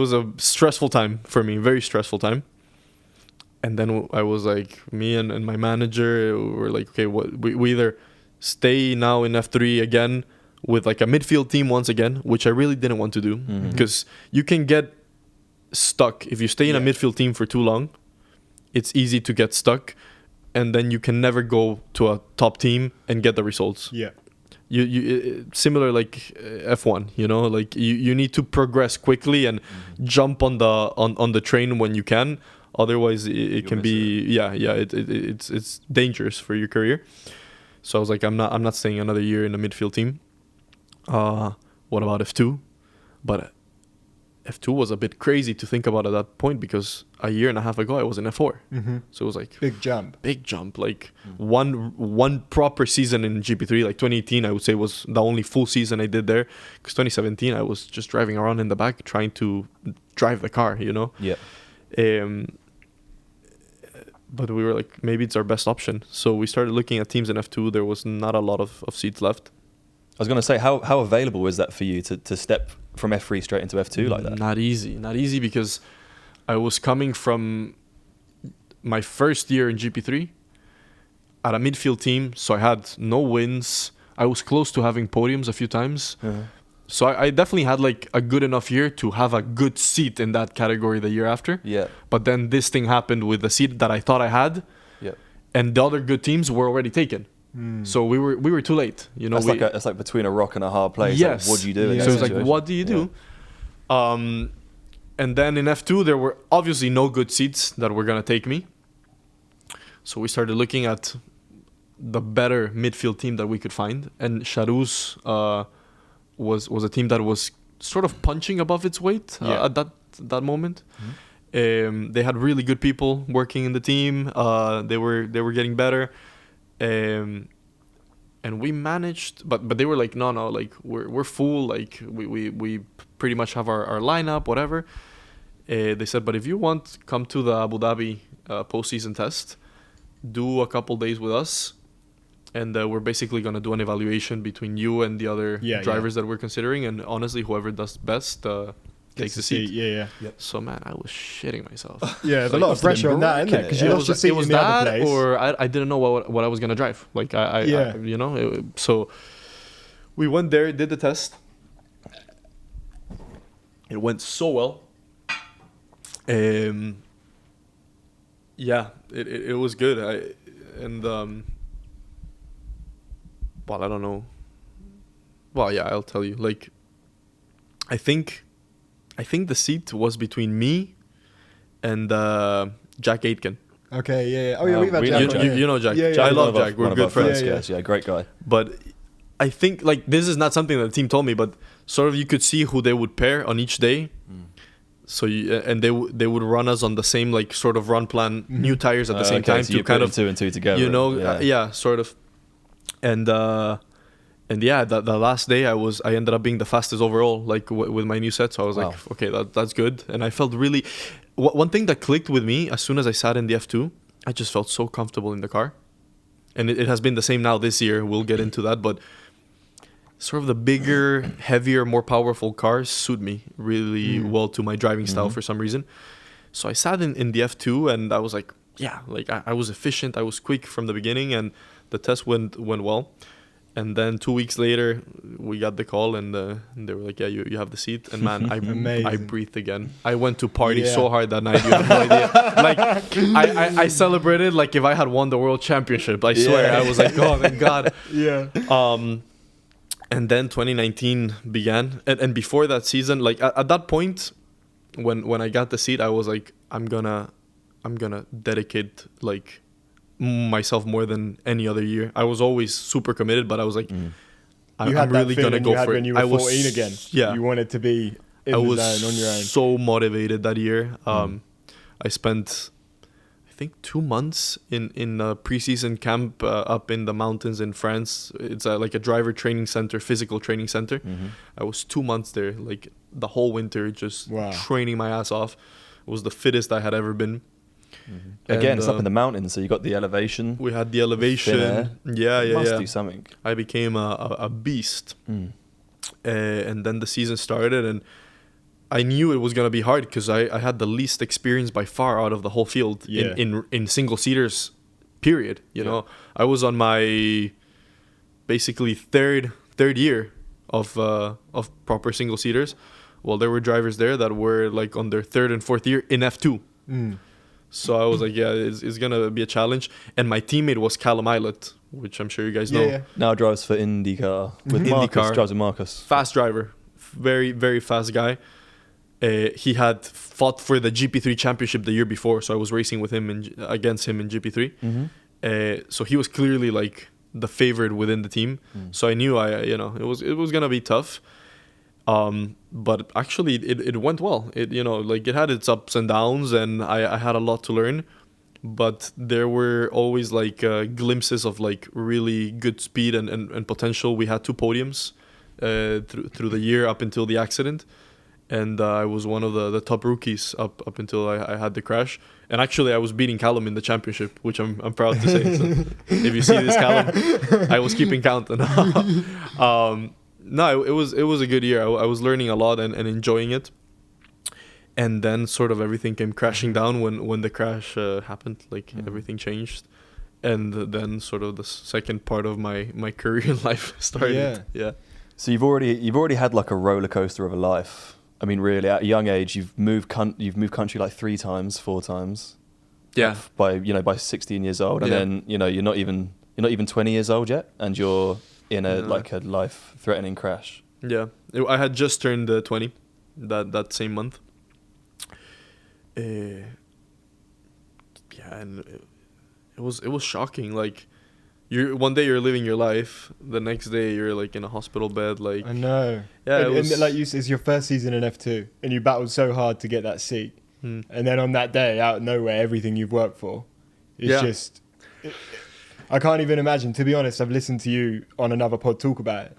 was a stressful time for me, very stressful time. And then I was like, me and my manager were like, okay, we either stay now in F3 again with like a midfield team once again, which I really didn't want to do, because you can get stuck if you stay in a midfield team for too long. It's easy to get stuck, and then you can never go to a top team and get the results. Yeah. You similar like F1, like you need to progress quickly and jump on the train when you can. Otherwise, it can be it's dangerous for your career. So I was like, I'm not staying another year in a midfield team. What about F2? But F2 was a bit crazy to think about at that point, because a year and a half ago I was in F4. So it was like big jump. Like one proper season in GP3, like 2018 I would say was the only full season I did there, because 2017 I was just driving around in the back trying to drive the car, but we were like, maybe it's our best option. So we started looking at teams in F2. There was not a lot of seats left. I was going to say, how available is that for you to step from F3 straight into F2 like that? Not easy, because I was coming from my first year in GP3 at a midfield team, so I had no wins. I was close to having podiums a few times. So I definitely had like a good enough year to have a good seat in that category the year after. Yeah. But then this thing happened with the seat that I thought I had. Yeah. And the other good teams were already taken. So we were too late. It's like between a rock and a hard place. Yes. Like, what do you do? So it was like, what do you do? And then in F2 there were obviously no good seats that were gonna take me. So we started looking at the better midfield team that we could find, and Charouz was a team that was sort of punching above its weight at that moment. They had really good people working in the team. They were getting better. And we managed, but they were like, no, like we're full, like we pretty much have our lineup, whatever. They said, but if you want, come to the Abu Dhabi postseason test, do a couple days with us, and we're basically gonna do an evaluation between you and the other drivers that we're considering, and honestly, whoever does best takes the seat. Yeah. So man, I was shitting myself. Yeah, there's a lot of pressure on that, isn't there? Because you lost your seat in the other place. Or I didn't know what I was gonna drive. Like so we went there, did the test. It went so well. It was good. I don't know. Well, yeah, I'll tell you. Like, I think the seat was between me and Jack Aitken. Okay, yeah. Oh, yeah, we've had Jack. You know Jack. Yeah, I love Jack. We're good friends. Yeah, great guy. But I think, like, this is not something that the team told me, but sort of you could see who they would pair on each day. So they would run us on the same, like, sort of run plan, new tires at the same time, so to kind of 2 and 2 together. Sort of. And the last day I ended up being the fastest overall, like with my new set. So I was like, okay, that's good. And I felt really, one thing that clicked with me as soon as I sat in the F2, I just felt so comfortable in the car. And it has been the same now this year. We'll get into that, but sort of the bigger, heavier, more powerful cars suit me really well to my driving style for some reason. So I sat in the F2 and I was like, I was efficient. I was quick from the beginning, and the test went well. And then 2 weeks later, we got the call, and they were like, yeah, you have the seat. And man, I breathed again. I went to party so hard that night, you have no idea. Like, I celebrated like if I had won the world championship. I swear. I was like, oh, thank God. Yeah. And then 2019 began. And before that season, like at that point, when I got the seat, I was like, I'm gonna I'm gonna dedicate like myself more than any other year. I was always super committed, but I was like, I'm really gonna go for it. When you were 14 again. Yeah, you wanted to be in the zone on your own. So motivated that year. I spent, I think, 2 months in a preseason camp up in the mountains in France. It's like a driver training center, physical training center. I was 2 months there, like the whole winter, just training my ass off. It was the fittest I had ever been. Again, and, it's up in the mountains, so you got the elevation. We had the elevation. Yeah. Must do something. I became a beast. And then the season started, and I knew it was going to be hard because I had the least experience by far out of the whole field in single seaters, period. You know, I was on my basically third year of proper single seaters. Well, there were drivers there that were like on their third and fourth year in F2. So I was like, yeah, it's going to be a challenge. And my teammate was Callum Islet, which I'm sure you guys know. Yeah. Now drives for IndyCar. With Marcus, drives with Marcus. Fast driver. Very, very fast guy. He had fought for the GP3 championship the year before, so I was racing with him against him in GP3. So he was clearly like the favorite within the team. So I knew it was gonna be tough. But actually it went well. It had its ups and downs, and I had a lot to learn. But there were always like glimpses of like really good speed and potential. We had 2 podiums through the year up until the accident. And I was one of the top rookies up until I had the crash. And actually, I was beating Callum in the championship, which I'm proud to say. So if you see this, Callum, I was keeping count. No, it was a good year. I was learning a lot and enjoying it. And then sort of everything came crashing down when the crash happened. Like everything changed. And then sort of the second part of my career in life started. Yeah. So you've already had like a roller coaster of a life. I mean, really, at a young age, you've moved country like 3 times, 4 times. Yeah. By 16 years old, and then you're not even 20 years old yet, and you're in a life-threatening crash. Yeah, I had just turned 20 that same month. And it was shocking. Like, one day you're living your life, the next day you're like in a hospital bed. Like, I know. Yeah, and like you said, it's your first season in F2, and you battled so hard to get that seat, and then on that day, out of nowhere, everything you've worked for, it's just. I can't even imagine. To be honest, I've listened to you on another pod talk about it,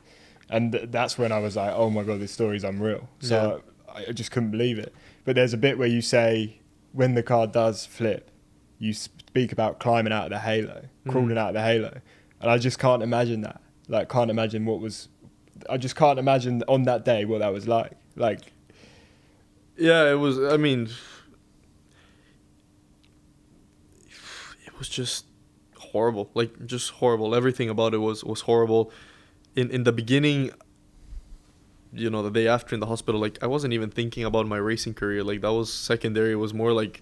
and that's when I was like, "Oh my god, this story's unreal." So I just couldn't believe it. But there's a bit where you say, when the car does flip, you speak about climbing out of the halo, crawling out of the halo. And I just can't imagine that. Like, I just can't imagine on that day what that was like. Like, yeah, it was, I mean, it was just horrible. Like, just horrible. Everything about it was horrible. In the beginning, the day after in the hospital, like, I wasn't even thinking about my racing career. Like, that was secondary. It was more like,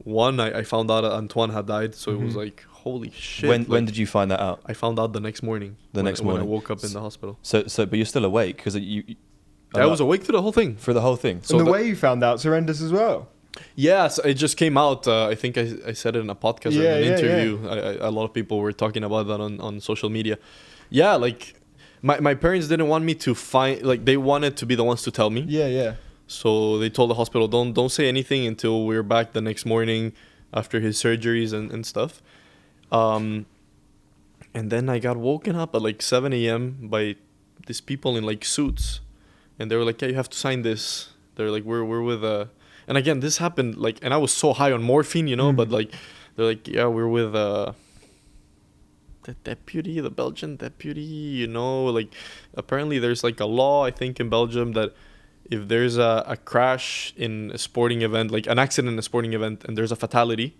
I found out Antoine had died, so it was like, holy shit. When did you find that out? I found out the next morning. When I woke up in the hospital. So, but you're still awake because I was awake through the whole thing. For the whole thing. So and the way you found out's horrendous as well. Yeah, so it just came out. I think I said it in a podcast or an interview. Yeah. A lot of people were talking about that on social media. Yeah, like my parents didn't want me to they wanted to be the ones to tell me. Yeah. So they told the hospital, don't say anything until we're back the next morning after his surgeries and stuff. And then I got woken up at like 7 a.m. by these people in like suits. And they were like, yeah, you have to sign this. They're like, we're with and again, this happened like, and I was so high on morphine, but like, they're like, yeah, we're with the Belgian deputy, like apparently there's like a law, I think in Belgium that if there's a crash in a sporting event, like an accident in a sporting event, and there's a fatality,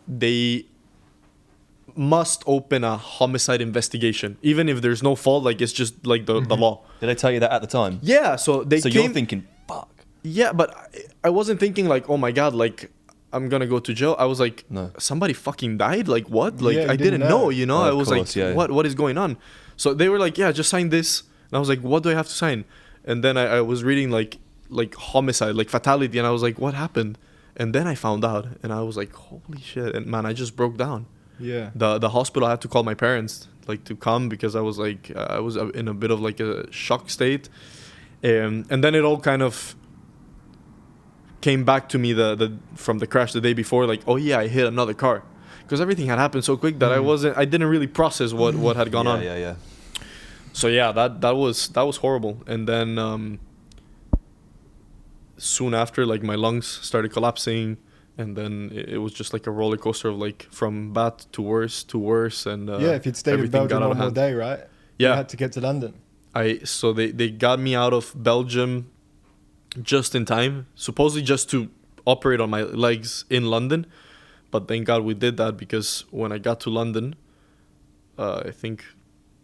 they must open a homicide investigation, even if there's no fault. Like, it's just like the law. Did they tell you that at the time? Yeah. So you're thinking, fuck. Yeah, but I wasn't thinking like, oh my god, like I'm gonna go to jail. I was like, no. Somebody fucking died. Like, what? Like, I didn't know. I was like, what is going on? So they were like, yeah, just sign this. And I was like, what do I have to sign? And then I was reading like homicide, like fatality, and I was like, what happened? And then I found out, and I was like, holy shit. And man, I just broke down. Yeah. The hospital, I had to call my parents like to come, because I was like, I was in a bit of like a shock state. And then it all kind of came back to me from the crash the day before, like, oh yeah, I hit another car. Because everything had happened so quick that I didn't really process what had gone on. Yeah. So yeah, that was horrible. And then soon after, like, my lungs started collapsing, and then it was just like a roller coaster of like from bad to worse. And if you'd stayed in Belgium one more day, right? Yeah, you had to get to London. So they got me out of Belgium just in time, supposedly just to operate on my legs in London. But thank God we did that, because when I got to London, I think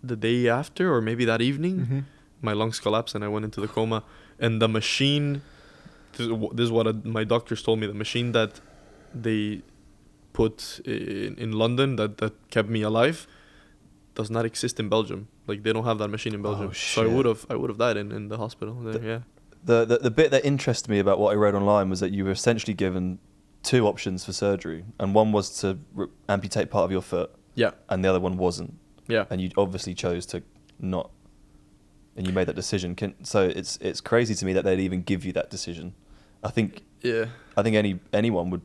the day after or maybe that evening, my lungs collapsed and I went into the coma. And the machine, this is what my doctors told me, the machine that they put in London that kept me alive does not exist in Belgium. Like, they don't have that machine in Belgium. So I would have died in the hospital there. The bit that interested me about what I read online was that you were essentially given 2 options for surgery, and one was to amputate part of your foot, and the other one wasn't, and you obviously chose to not, and you made that decision. So it's crazy to me that they'd even give you that decision. I think anyone would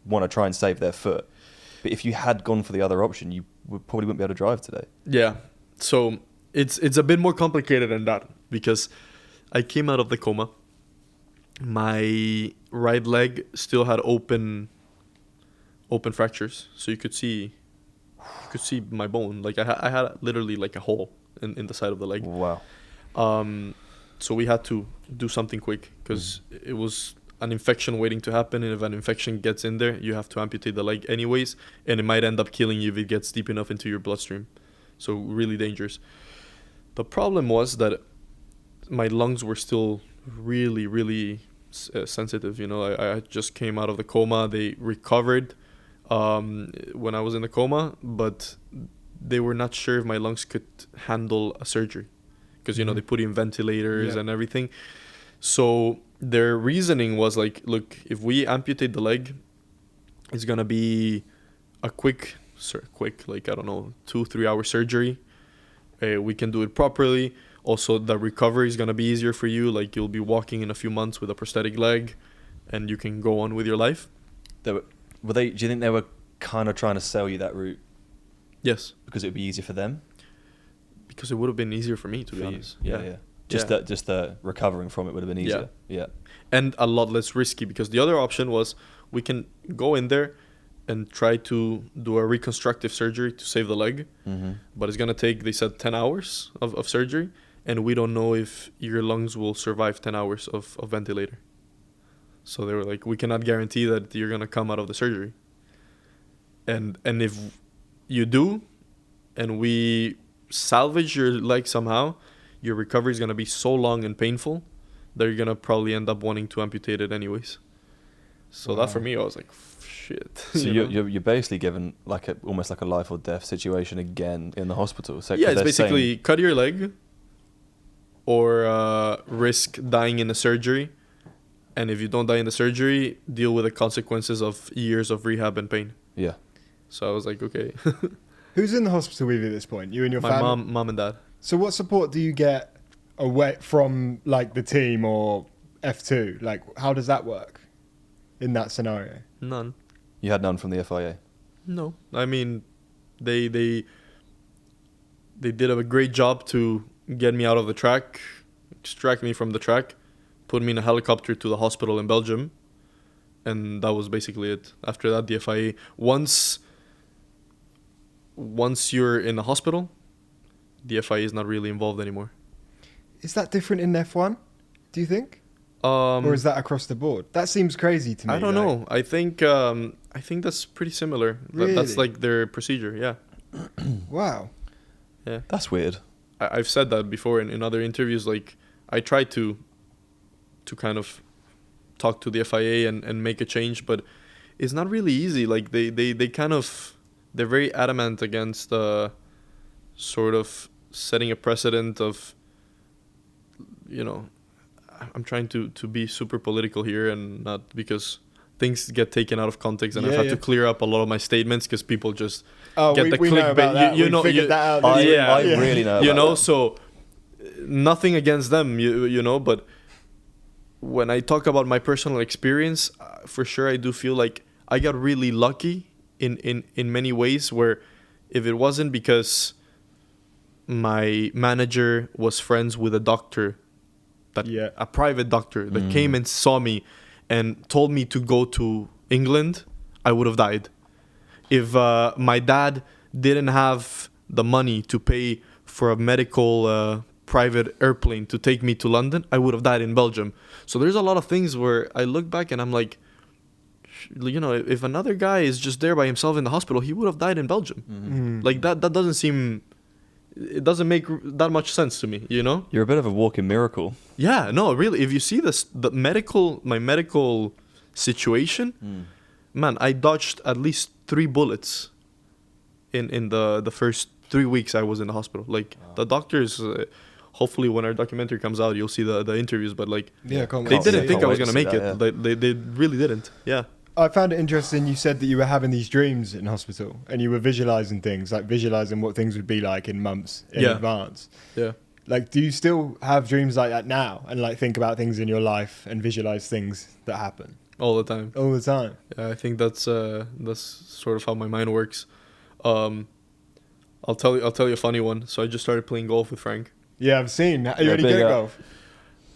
want to try and save their foot, but if you had gone for the other option, you probably wouldn't be able to drive today. Yeah, so it's a bit more complicated than that, because I came out of the coma. My right leg still had open fractures, so you could see my bone. Like, I had literally like a hole in the side of the leg. Wow. So we had to do something quick, because it was an infection waiting to happen, and if an infection gets in there, you have to amputate the leg anyways, and it might end up killing you if it gets deep enough into your bloodstream. So really dangerous. The problem was that my lungs were still really, really sensitive. You know, I just came out of the coma. They recovered when I was in the coma, but they were not sure if my lungs could handle a surgery, because you know they put in ventilators and everything. So their reasoning was like, look, if we amputate the leg, it's gonna be a quick, like, I don't know, 2-3 hour surgery. We can do it properly. Also, the recovery is gonna be easier for you. Like, you'll be walking in a few months with a prosthetic leg, and you can go on with your life. Do you think they were kind of trying to sell you that route? Yes. Because it would be easier for them? Because it would have been easier for me, to be honest. Yeah. Just the recovering from it would have been easier. Yeah. And a lot less risky, because the other option was we can go in there and try to do a reconstructive surgery to save the leg. But it's going to take, they said, 10 hours of surgery. And we don't know if your lungs will survive 10 hours of ventilator. So they were like, we cannot guarantee that you're going to come out of the surgery. And if you do, and we salvage your leg somehow, your recovery is going to be so long and painful that you're going to probably end up wanting to amputate it anyways. So that for me, I was like, shit. So you're basically given like almost like a life or death situation again in the hospital. So yeah, it's basically cut your leg or risk dying in the surgery. And if you don't die in the surgery, deal with the consequences of years of rehab and pain. Yeah. So I was like, okay. Who's in the hospital with you at this point? You and your family? My mom and dad. So what support do you get away from like the team or F2? Like, how does that work in that scenario? None. You had none from the FIA? No. I mean, they did a great job to get me out of the track, extract me from the track, put me in a helicopter to the hospital in Belgium, and that was basically it. After that, the FIA, once you're in the hospital, the FIA is not really involved anymore. Is that different in F1, do you think? Or is that across the board? That seems crazy to me. I don't know. I think that's pretty similar. Really? That's like their procedure, yeah. Wow. Yeah. That's weird. I've said that before in other interviews. Like, I try to kind of talk to the FIA and make a change, but it's not really easy. Like, they kind of, they're very adamant against sort of setting a precedent of, you know, I'm trying to be super political here, and not because things get taken out of context, and I've had to clear up a lot of my statements because people just get the we know about that. You know, figured that out. I really know. You about know, that. so nothing against them, you know, but when I talk about my personal experience, for sure I do feel like I got really lucky in many ways, where if it wasn't because my manager was friends with a doctor, a private doctor that came and saw me and told me to go to England, I would have died. If my dad didn't have the money to pay for a medical private airplane to take me to London, I would have died in Belgium. So there's a lot of things where I look back and I'm like, you know, if another guy is just there by himself in the hospital, he would have died in Belgium. Like that doesn't seem, it doesn't make that much sense to me, you know? You're a bit of a walking miracle. Yeah, no, really. If you see my medical situation, man, I dodged at least 3 bullets in the first 3 weeks I was in the hospital. Like the doctors, hopefully when our documentary comes out, you'll see the interviews. But like, they didn't think I was gonna make it. They really didn't. Yeah. I found it interesting. You said that you were having these dreams in hospital and you were visualizing things, like visualizing what things would be like in months in advance. Yeah. Like, do you still have dreams like that now and like think about things in your life and visualize things that happen? All the time. All the time. Yeah, I think that's sort of how my mind works. I'll tell you a funny one. So I just started playing golf with Frank. Yeah, I've seen. Are you any good at golf?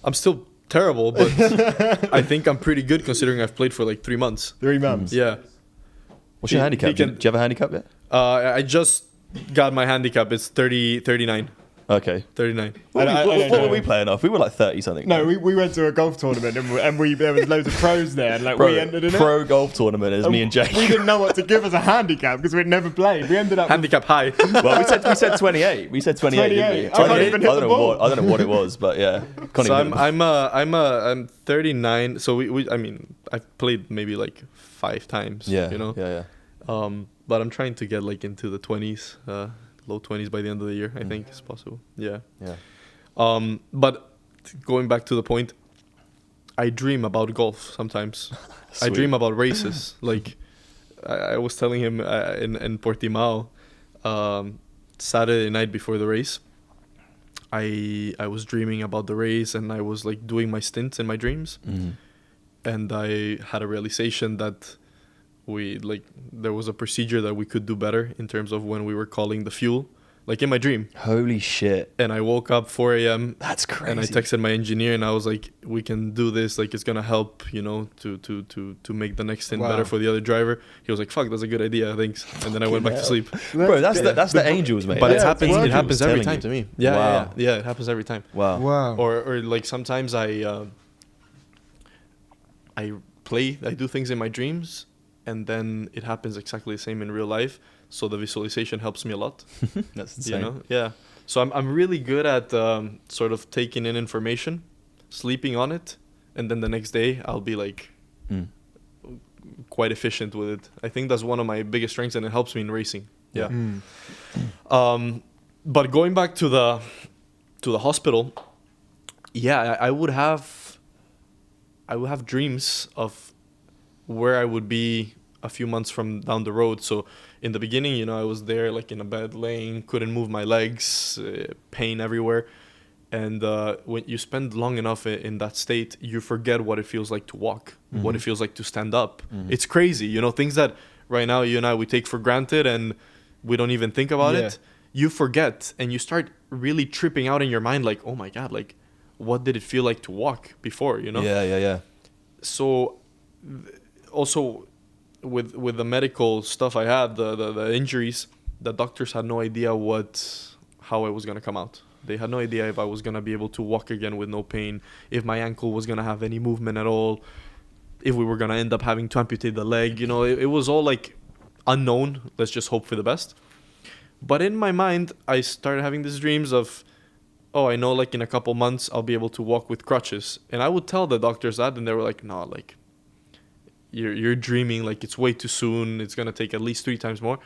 I'm still terrible, but I think I'm pretty good considering I've played for like 3 months. 3 months. Yeah. What's your handicap? Do you have a handicap yet? I just got my handicap. It's 39. Okay. 39. What were we playing off? We were like 30 something. No, we went to a golf tournament and there was loads of pros there. And like we entered in pro golf tournament is me and Jake. We didn't know what to give as a handicap because we'd never played. We ended up handicap high. Well, we said 28. We said 28, didn't we? 28. I don't know what it was, but yeah. So I'm 39. So I mean, I've played maybe like 5 times. Yeah. You know. Yeah. But I'm trying to get like into the 20s. Low 20s by the end of the year, I think is possible. Yeah. But going back to the point, I dream about golf sometimes. I dream about races. Like I was telling him in Portimao, Saturday night before the race, I was dreaming about the race and I was like doing my stints in my dreams, and I had a realization that there was a procedure that we could do better in terms of when we were calling the fuel, like in my dream. Holy shit. And I woke up 4 a.m. That's crazy. And I texted my engineer and I was like, we can do this, like it's gonna help, you know, to make the next stint better for the other driver. He was like, fuck, that's a good idea, thanks. And then I went back to sleep. Bro, that's the angels, mate. But it happens every time to me. Yeah, Wow. yeah, it happens every time. Wow. Or like sometimes I do things in my dreams, and then it happens exactly the same in real life. So the visualization helps me a lot. That's insane. You know? Yeah. So I'm really good at sort of taking in information, sleeping on it, and then the next day I'll be like quite efficient with it. I think that's one of my biggest strengths, and it helps me in racing. Yeah. But going back to the hospital, yeah, I would have dreams of where I would be a few months from down the road. So in the beginning, you know, I was there like in a bed laying, couldn't move my legs, pain everywhere. And when you spend long enough in that state, you forget what it feels like to walk, what it feels like to stand up. It's crazy, you know, things that right now you and I, we take for granted and we don't even think about it. You forget and you start really tripping out in your mind like, oh my God, like what did it feel like to walk before, you know? Yeah. So also with the medical stuff I had, the injuries, the doctors had no idea how I was going to come out. They had no idea if I was going to be able to walk again with no pain, if my ankle was going to have any movement at all, if we were going to end up having to amputate the leg. You know, it was all like unknown. Let's just hope for the best. But in my mind, I started having these dreams of, oh, I know like in a couple months I'll be able to walk with crutches. And I would tell the doctors that, and they were like, no, like you're dreaming, like it's way too soon. It's going to take at least 3 times more.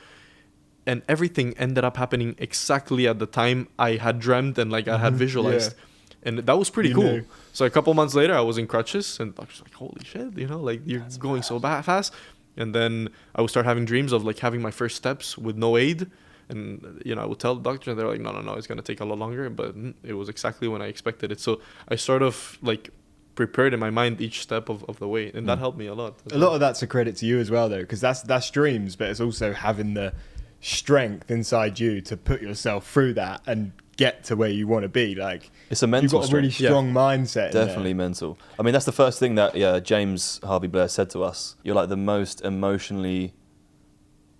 And everything ended up happening exactly at the time I had dreamt and like I had visualized. And that was pretty cool. knew. So a couple months later, I was in crutches, and I was like, holy shit, like you're going so fast. And then I would start having dreams of like having my first steps with no aid. And, I would tell the doctor, and they're like, no, it's going to take a lot longer. But it was exactly when I expected it. So I sort of like prepared in my mind each step of the way. And that helped me a lot. A lot of that's a credit to you as well, though, because that's dreams, but it's also having the strength inside you to put yourself through that and get to where you want to be. Like, it's a mental you've got a really strength. strong mindset. Definitely mental. I mean, that's the first thing that James Harvey Blair said to us. You're like the most emotionally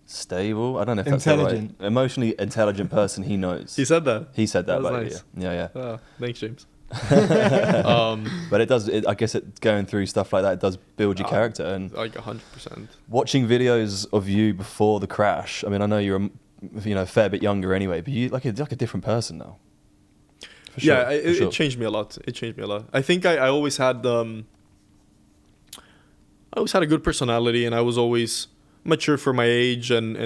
stable. I don't know if that's intelligent. Right. Emotionally intelligent person he knows. He said that. He said that. That was about nice. you. Yeah. Oh, thanks, James. But it does. I guess going through stuff like that, it does build your character. And like 100%. watching videos of you before the crash. I mean, I know you're a fair bit younger anyway, but you like a different person now. For sure, yeah, it changed me a lot. I think I always had a good personality, and I was always mature for my age, and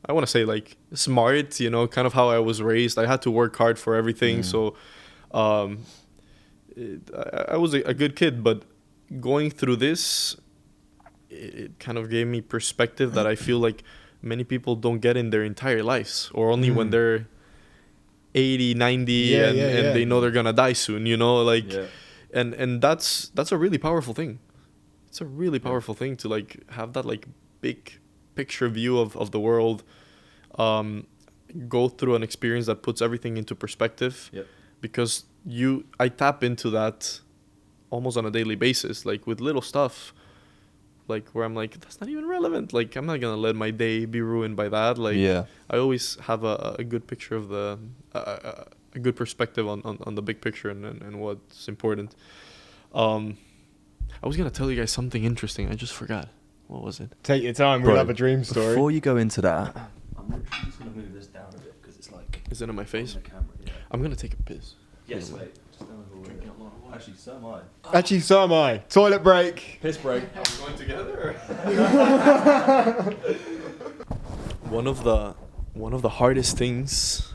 I want to say like smart, kind of how I was raised. I had to work hard for everything. So I was a good kid, but going through this, it kind of gave me perspective that I feel like many people don't get in their entire lives, or only when they're 80, 90 and they know they're gonna die soon, and that's a really powerful thing. It's a really powerful thing to like have that like big picture view of the world, go through an experience that puts everything into perspective. Because I tap into that almost on a daily basis, like with little stuff, like where I'm like, that's not even relevant. Like, I'm not gonna let my day be ruined by that. Like, I always have a good picture of a good perspective on the big picture and what's important. I was gonna tell you guys something interesting. I just forgot. What was it? Take your time. We'll have a dream story. Before you go into that, I'm literally just gonna move this down a bit because it's like. Is it in my face? On the camera, yeah. I'm gonna take a piss. Yes, mate. Drinking a lot of water. Actually, so am I. Actually, so am I. Toilet break. Piss break. Are we going together? One of the hardest things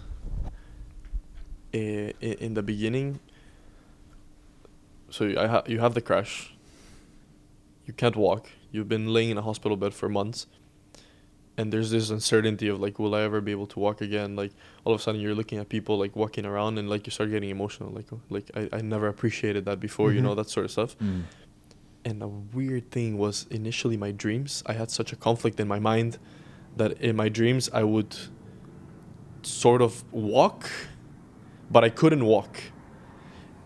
in the beginning. So you have the crash. You can't walk. You've been laying in a hospital bed for months. And there's this uncertainty of like, will I ever be able to walk again? Like, all of a sudden you're looking at people like walking around, and like you start getting emotional. Like I never appreciated that before, that sort of stuff. And the weird thing was, initially my dreams, I had such a conflict in my mind that in my dreams I would sort of walk, but I couldn't walk.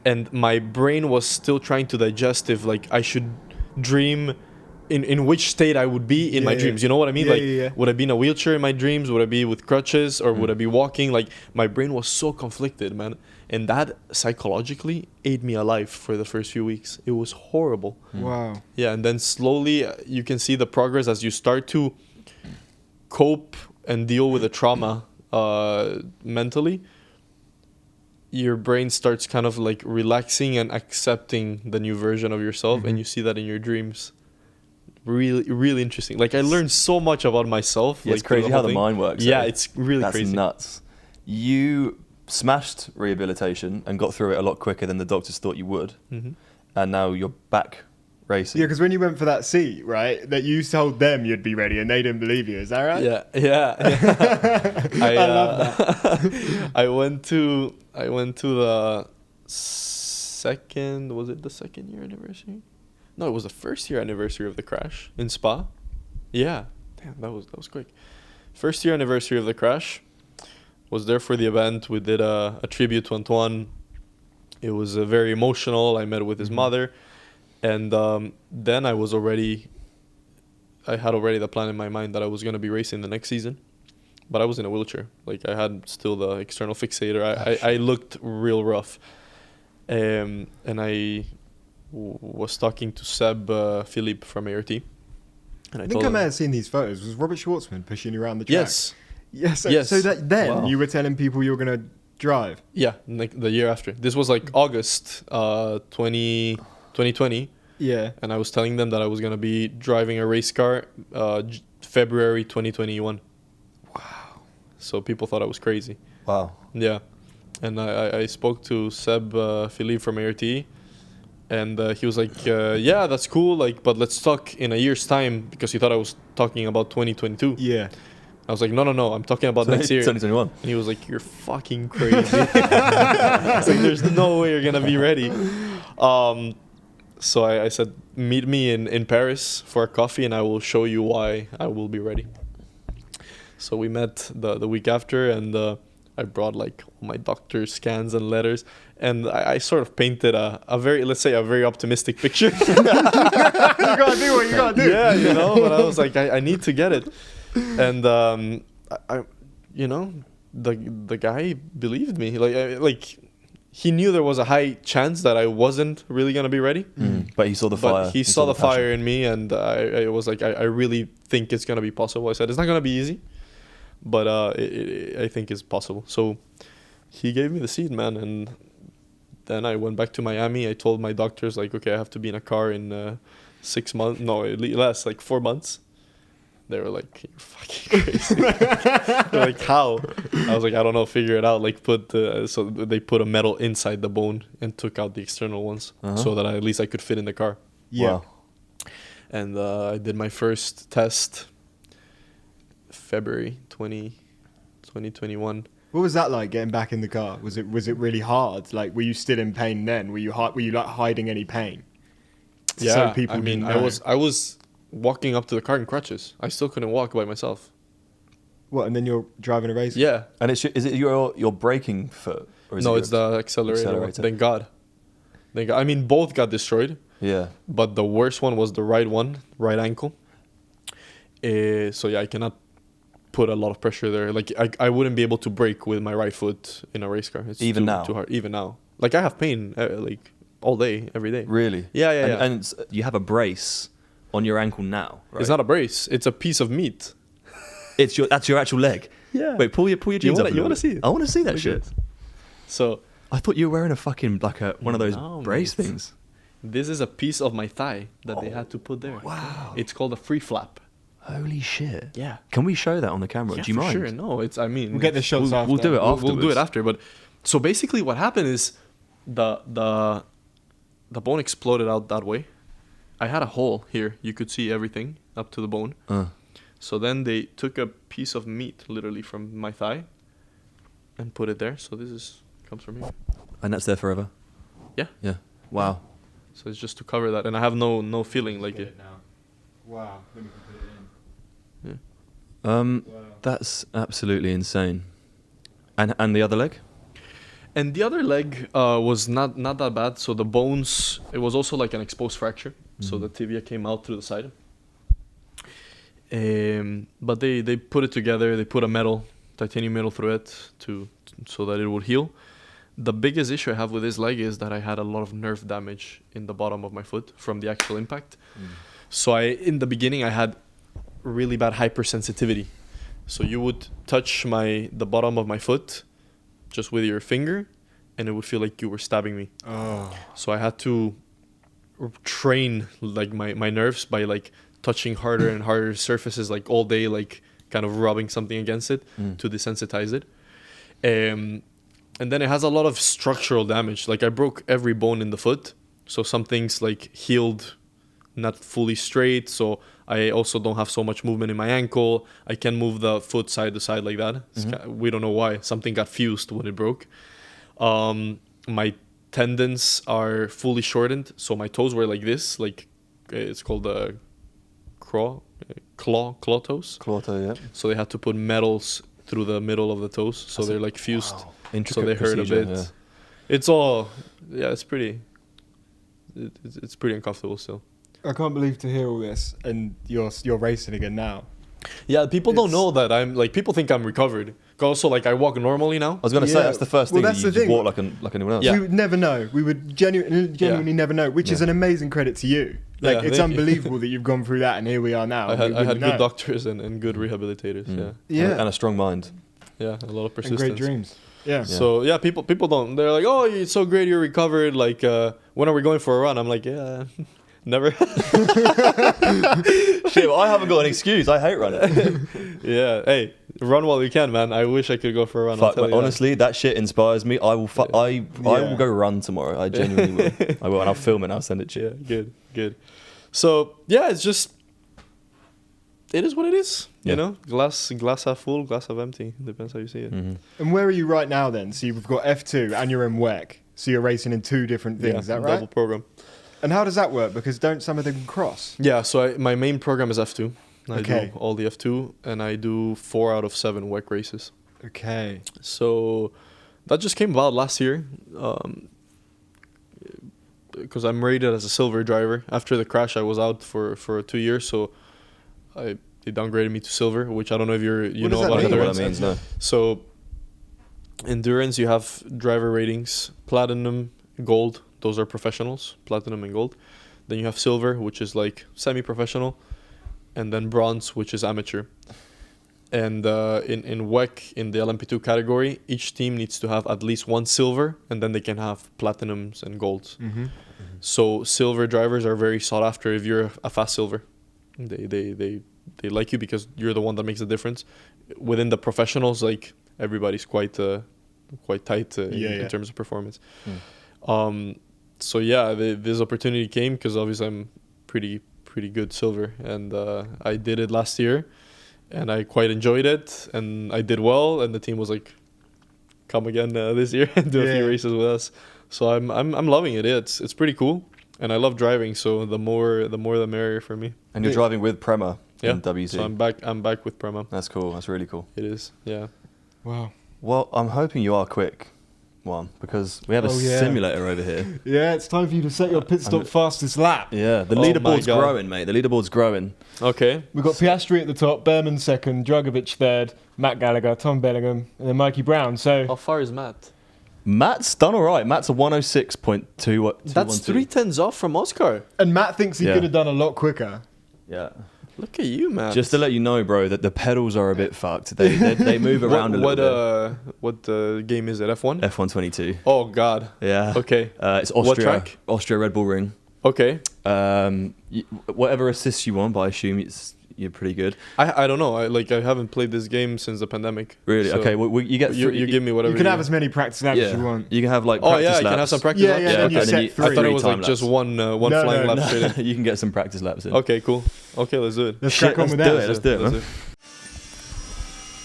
And my brain was still trying to digest if like I should dream in which state I would be in my dreams. You know what I mean? Would I be in a wheelchair in my dreams? Would I be with crutches? Or would I be walking? Like, my brain was so conflicted, man. And that psychologically ate me alive for the first few weeks. It was horrible. Wow. Yeah, and then slowly you can see the progress as you start to cope and deal with the trauma mentally. Your brain starts kind of like relaxing and accepting the new version of yourself, and you see that in your dreams. Really, really interesting. Like, I learned so much about myself. Yeah, like, it's crazy how the mind works. Yeah, it's really That's crazy. Nuts. You smashed rehabilitation and got through it a lot quicker than the doctors thought you would. And now you're back racing. Yeah, because when you went for that seat, right, that you told them you'd be ready and they didn't believe you. Is that right? Yeah. I love that. I went to the second. Was it the second year anniversary? No, it was the first year anniversary of the crash in Spa. Yeah, damn, that was quick. First year anniversary of the crash. Was there for the event. We did a tribute to Antoine. It was very emotional. I met with his mother, and then I had already the plan in my mind that I was going to be racing the next season, but I was in a wheelchair. Like, I had still the external fixator. I looked real rough, and I was talking to Seb Philippe from ART, and I think I may have seen these photos. Was Robert Schwartzman pushing you around the track? Yes. So that then you were telling people you were going to drive? Yeah, like the year after. This was like August 2020. Yeah. And I was telling them that I was going to be driving a race car February 2021. Wow. So people thought I was crazy. Wow. Yeah. And I spoke to Seb Philippe from ART, and he was like, yeah, that's cool, like, but let's talk in a year's time, because he thought I was talking about 2022. Yeah. I was like, no, I'm talking about next year. 2021. And he was like, you're fucking crazy. It's like, there's no way you're going to be ready. So I said, meet me in Paris for a coffee, and I will show you why I will be ready. So we met the week after, and I brought like all my doctor's scans and letters, and I sort of painted a very, let's say, a very optimistic picture. You gotta do what you gotta do. Yeah, you know, but I was like, I need to get it. And I you know, the guy believed me. Like he knew there was a high chance that I wasn't really gonna be ready. But he saw the fire. But he saw the fire in me, and I was like, I really think it's gonna be possible. I said, it's not gonna be easy, but I think it's possible. So he gave me the seed, man, and then I went back to Miami. I told my doctors, like, okay, I have to be in a car in 6 months. No, less, like 4 months. They were like, you're fucking crazy. They're like, how? I was like, I don't know, figure it out. Like, so they put a metal inside the bone and took out the external ones, so that at least I could fit in the car. Yeah. Wow. And I did my first test February 2021. What was that like, getting back in the car? Was it really hard? Like, were you still in pain then? Were you like hiding any pain? Yeah, So people I mean, didn't know. I was walking up to the car in crutches. I still couldn't walk by myself. What? And then you're driving a race? Yeah. And is it your braking foot? Or is No, it it's the accelerator. One. Thank God. I mean, both got destroyed. Yeah. But the worst one was the right ankle. So yeah, I cannot put a lot of pressure there. Like, I wouldn't be able to brake with my right foot in a race car. It's Even now? too hard. Even now. Like, I have pain like all day, every day. Really? Yeah. And you have a brace on your ankle now, right? It's not a brace. It's a piece of meat. That's your actual leg. Yeah. Wait, pull your jeans up. You want to see it? I want to see that shit. Yes. So I thought you were wearing a fucking one of those No, brace mate. things. this is a piece of my thigh that they had to put there. Wow. It's called a free flap. Holy shit. Yeah. Can we show that on the camera? Yeah, Do you for mind? sure. No, it's. I mean, We'll get the shots after. We'll do it afterwards. We'll do it after. But so basically, what happened is the bone exploded out that way. I had a hole here. You could see everything up to the bone. So then they took a piece of meat, literally from my thigh, and put it there. So this comes from here. And that's there forever? Yeah. Yeah. Wow. So it's just to cover that, and I have no feeling like it. now. Wow. Let me put it in. Yeah. Wow. That's absolutely insane. And the other leg? And the other leg was not that bad. So the bones, it was also like an exposed fracture. So the tibia came out through the side. But they put it together. They put a titanium metal through it so that it would heal. The biggest issue I have with this leg is that I had a lot of nerve damage in the bottom of my foot from the actual impact. So in the beginning, I had really bad hypersensitivity. So you would touch the bottom of my foot just with your finger, and it would feel like you were stabbing me. Oh. So I had to train like my nerves by like touching harder and harder surfaces like all day, like kind of rubbing something against it to desensitize it. And then it has a lot of structural damage. Like I broke every bone in the foot. So some things like healed not fully straight. So I also don't have so much movement in my ankle. I can move the foot side to side like that. We don't know why. Something got fused when it broke. My tendons are fully shortened. So my toes were like this. Like it's called the claw toes. Claw toe, yeah. So they had to put metals through the middle of the toes. So they're like fused. Wow. So Intricate they hurt a procedure, bit. yeah. It's all, it's pretty, it's pretty uncomfortable still. I can't believe to hear all this, and you're racing again now. Yeah, people don't know that I'm like, people think I'm recovered. Also, like I walk normally now. I was going to say, Yeah. that's the first Well, thing, that's that you the just thing. walk like anyone else. Yeah. We would never know. We would genuinely never know, which is an amazing credit to you. Like, Yeah, it's thank you. unbelievable that you've gone through that, and here we are now. I had wouldn't good know. doctors and good rehabilitators. Yeah. And a strong mind. Yeah, a lot of And persistence. great dreams. Yeah. So yeah, people don't. They're like, oh, it's so great, you're recovered. Like, when are we going for a run? I'm like, yeah, never. Shit, well, I haven't got an excuse. I hate running. Yeah, hey, Run while you can, man. I wish I could go for a run. Honestly, that shit inspires me. I will will go run tomorrow. I genuinely will. I will, and I'll film it and I'll send it to you. Yeah, good. So yeah, it's just it is what it is. You know, glass half full, glass half empty. Depends how you see it. Mm-hmm. And where are you right now then? So you've got F2 and you're in WEC. So you're racing in 2 different things. Is that right? Double program. And how does that work? Because don't some of them cross? Yeah. So my main program is F2. I do all the F2, and I do 4 out of 7 WEC races. Okay. So that just came about last year, because I'm rated as a silver driver. After the crash, I was out for 2 years, so they downgraded me to silver, which I don't know if you know about endurance. What that means, no. So endurance, you have driver ratings, platinum, gold. Those are professionals, platinum and gold. Then you have silver, which is like semi-professional. And then bronze, which is amateur. And in WEC, in the LMP2 category, each team needs to have at least 1 silver, and then they can have platinums and golds. Mm-hmm. So silver drivers are very sought after if you're a fast silver. They like you because you're the one that makes the difference. Within the professionals, like everybody's quite tight in terms of performance. So yeah, this opportunity came because obviously I'm pretty good silver, and I did it last year, and I quite enjoyed it, and I did well, and the team was like, come again this year and do a few races with us. So I'm loving it. It's pretty cool, and I love driving, so the more the merrier for me. And you're driving with Prema in WC. So I'm back with Prema. That's cool. That's really cool. It is. Yeah. Wow. Well, I'm hoping you are quick, Juan, because we have a simulator over here. Yeah, it's time for you to set your Pitstop Fastest Lap. Yeah, the leaderboard's growing, mate. The leaderboard's growing. Okay. We've got Piastri at the top, Behrman second, Dragovic third, Matt Gallagher, Tom Bellingham, and then Mikey Brown. So how far is Matt? Matt's done all right. Matt's a 106.2. That's 3/10 off from Oscar. And Matt thinks he could have done a lot quicker. Yeah. Look at you, man. Just to let you know, bro, that the pedals are a bit fucked. They move around a little bit. What game is it? F1? F1 22. Oh, God. Yeah. Okay. It's Austria. What track? Austria Red Bull Ring. Okay. Whatever assists you want, but I assume you're pretty good. I don't know. I haven't played this game since the pandemic. Really? So okay. Well, you get you give me whatever. You can have as many practice laps as you want. You can have like practice laps. You can have some practice laps. Yeah. Okay. I thought it was like just one flying lap straight in. You can get some practice laps in. Okay, cool. Okay, let's do it. Let's crack on with that. Let's do it, man.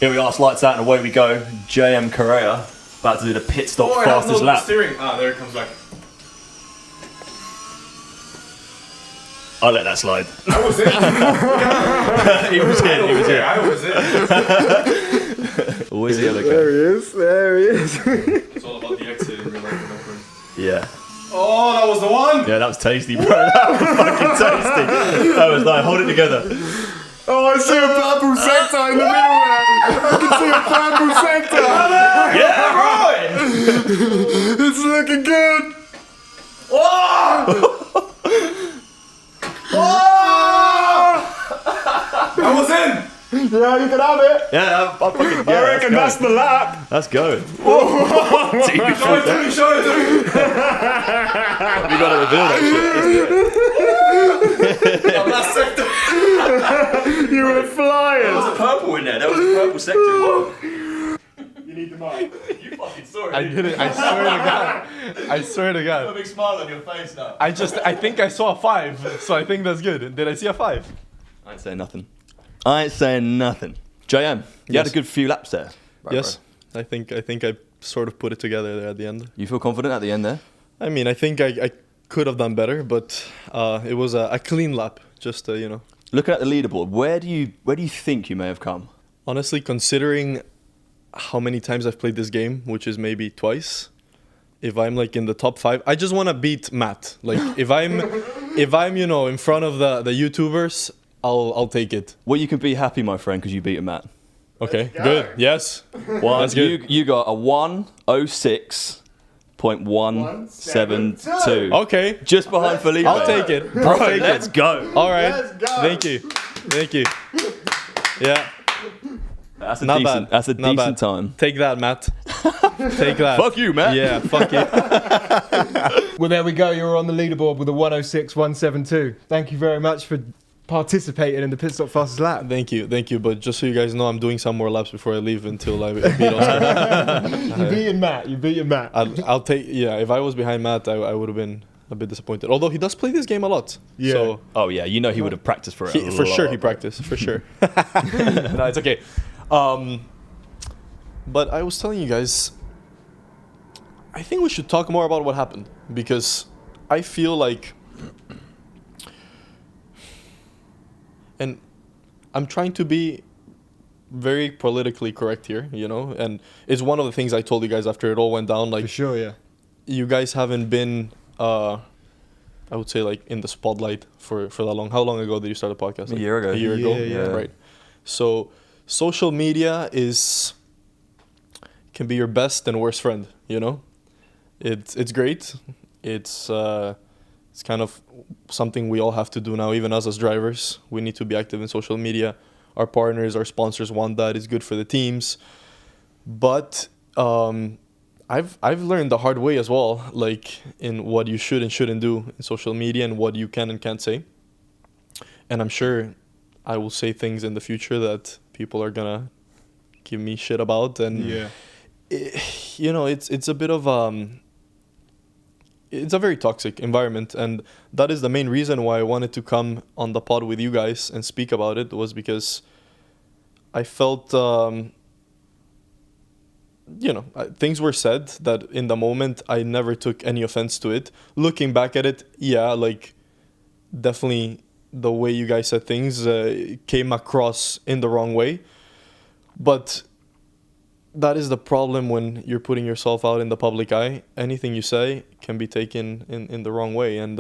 Here we are, lights out and away we go. JM Correa about to do the Pitstop Fastest Lap. Steering. There it comes back. I'll let that slide. I was in. He was here. I was in. Always here, look. There he is. It's all about the exit in real life. Yeah. Oh, that was the one. Yeah, that was tasty, bro. That was fucking tasty. That was nice. Hold it together. Oh, I see a purple sector in the middle there. I can see a purple sector. Yeah, right. It's looking good. Oh! I was in. Yeah, you can have it. Yeah, I reckon that's the lap. Let's go. Show it to me. Show it to me. We gotta reveal that shit. Last sector. You were flying. There was a purple in there. There was a purple sector. You need the mic. You fucking saw it. I did it. I swear to God. A big smile on your face now. I think I saw a 5, so I think that's good. Did I see a 5? I ain't saying nothing. JM, you had a good few laps there. Right, yes. bro. I think I sort of put it together there at the end. You feel confident at the end there? I mean, I think I could have done better, but it was a clean lap. Just Looking at the leaderboard, where do you think you may have come? Honestly, considering how many times I've played this game, which is maybe twice, if I'm like in the top 5, I just want to beat Matt. Like if I'm in front of the YouTubers, I'll take it. Well, you can be happy, my friend, because you beat a Matt. Okay, good. Yes. That's good. You got a 106.172. Okay. Just behind Felipe. I'll take it. Bro, let's go. All right. Let's go. Thank you. Yeah. That's a Not decent. bad. That's a Not decent bad. time. Take that, Matt. Take that. Fuck you, Matt. Yeah, fuck you. Well, there we go. You're on the leaderboard with a 106.172. Thank you very much for participating in the Pitstop Fastest Lap. Thank you. But just so you guys know, I'm doing some more laps before I leave until I beat Oscar. You beat Matt. I'll take. Yeah, if I was behind Matt, I would have been a bit disappointed. Although he does play this game a lot. Yeah. So, oh yeah, you know he would have practiced for it. For sure, he practiced. For sure. No, it's okay. But I was telling you guys, I think we should talk more about what happened, because I feel like, and I'm trying to be very politically correct here, you know, and it's one of the things I told you guys after it all went down. Like, for sure, yeah. You guys haven't been, I would say, like, in the spotlight for that long. How long ago did you start a podcast? Like, a year ago. A year ago? Yeah. Right. So social media can be your best and worst friend, you know? It's great. It's kind of something we all have to do now, even us as drivers. We need to be active in social media. Our partners, our sponsors want that. It's good for the teams. But I've learned the hard way as well, like in what you should and shouldn't do in social media and what you can and can't say. And I'm sure I will say things in the future that people are gonna give me shit about. And you know, it's a bit of it's a very toxic environment, and that is the main reason why I wanted to come on the pod with you guys and speak about it, was because I felt you know, things were said that in the moment I never took any offense to it. Looking back at it, yeah, like, definitely the way you guys said things came across in the wrong way. But that is the problem when you're putting yourself out in the public eye. Anything you say can be taken in the wrong way. And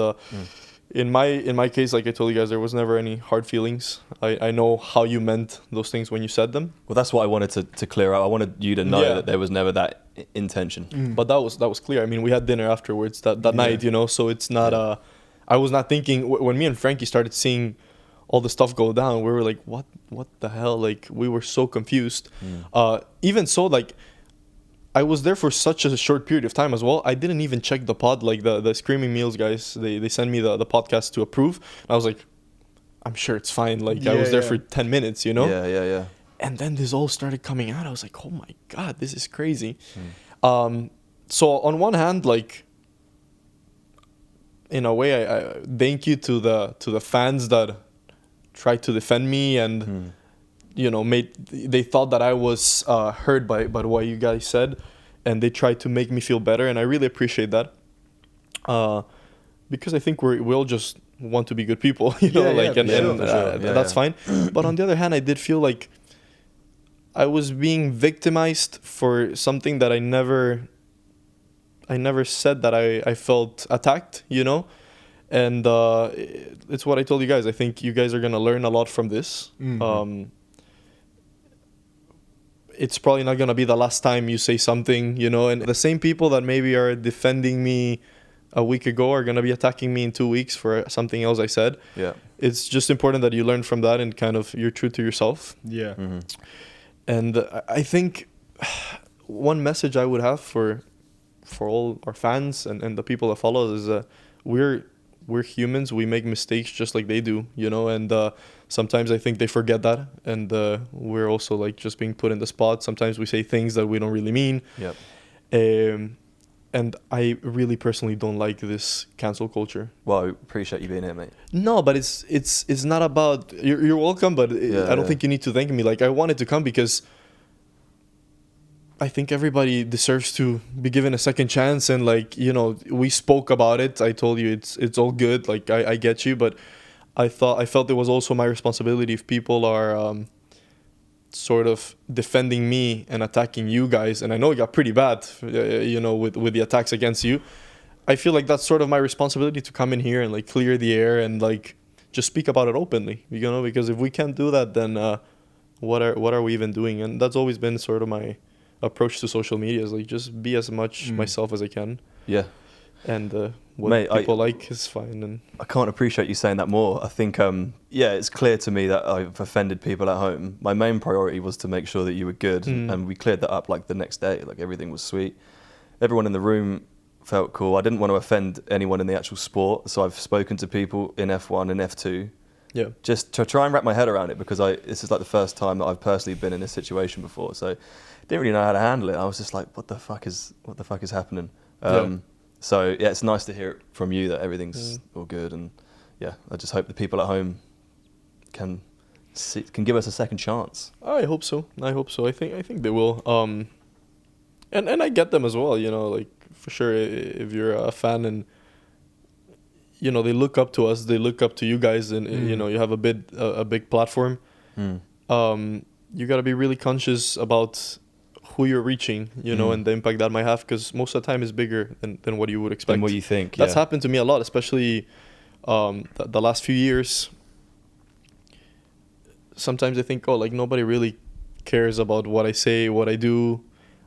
in my case, like I told you guys, there was never any hard feelings. I know how you meant those things when you said them. Well, that's what I wanted to clear out. I wanted you to know that there was never that intention. But that was clear. I mean, we had dinner afterwards that night, you know, so it's not I was not thinking, when me and Frankie started seeing all the stuff go down, we were like, what the hell? Like, we were so confused. Even so, like, I was there for such a short period of time as well. I didn't even check the pod. Like, the Screaming Meals guys, they sent me the podcast to approve. And I was like, I'm sure it's fine. Like, I was there for 10 minutes, you know? Yeah. And then this all started coming out. I was like, oh my God, this is crazy. So on one hand, like, in a way, I thank you to the fans that tried to defend me and you know, they thought that I was hurt by what you guys said, and they tried to make me feel better, and I really appreciate that, because I think we all just want to be good people, you know, that's fine. But on the other hand, I did feel like I was being victimized for something that I never said, that I felt attacked, you know. And it's what I told you guys. I think you guys are going to learn a lot from this. It's probably not going to be the last time you say something, you know. And the same people that maybe are defending me a week ago are going to be attacking me in 2 weeks for something else I said. Yeah. It's just important that you learn from that and kind of you're true to yourself. Yeah. And I think one message I would have for all our fans and the people that follow us is we're humans. We make mistakes just like they do, you know, and sometimes I think they forget that, and we're also like just being put in the spot. Sometimes we say things that we don't really mean. Yep. And I really personally don't like this cancel culture. Well, I appreciate you being here, mate. No, but it's not about, you're welcome, but I don't think you need to thank me. Like, I wanted to come because I think everybody deserves to be given a second chance. And like, you know, we spoke about it. I told you it's all good. Like, I get you, but I felt it was also my responsibility if people are sort of defending me and attacking you guys. And I know it got pretty bad, you know, with the attacks against you. I feel like that's sort of my responsibility to come in here and like clear the air and like just speak about it openly, you know, because if we can't do that, then what are we even doing? And that's always been sort of my approach to social media, is like just be as much myself as I can. Yeah. And what people like is fine. And I can't appreciate you saying that more. I think, it's clear to me that I've offended people at home. My main priority was to make sure that you were good, and we cleared that up like the next day. Like, everything was sweet. Everyone in the room felt cool. I didn't want to offend anyone in the actual sport, so I've spoken to people in F1 and F2 just to try and wrap my head around it, because this is like the first time that I've personally been in this situation before, so didn't really know how to handle it. I was just like, what the fuck is happening? So yeah, it's nice to hear it from you that everything's all good, and yeah, I just hope the people at home can give us a second chance. I hope so. I think they will. And I get them as well. You know, like for sure, if you're a fan and you know they look up to us, they look up to you guys, and you know you have a big platform. You got to be really conscious about who you're reaching, you know, and the impact that might have, because most of the time is bigger than what you would expect. Than what you think. That's happened to me a lot, especially the last few years. Sometimes I think, like nobody really cares about what I say, what I do,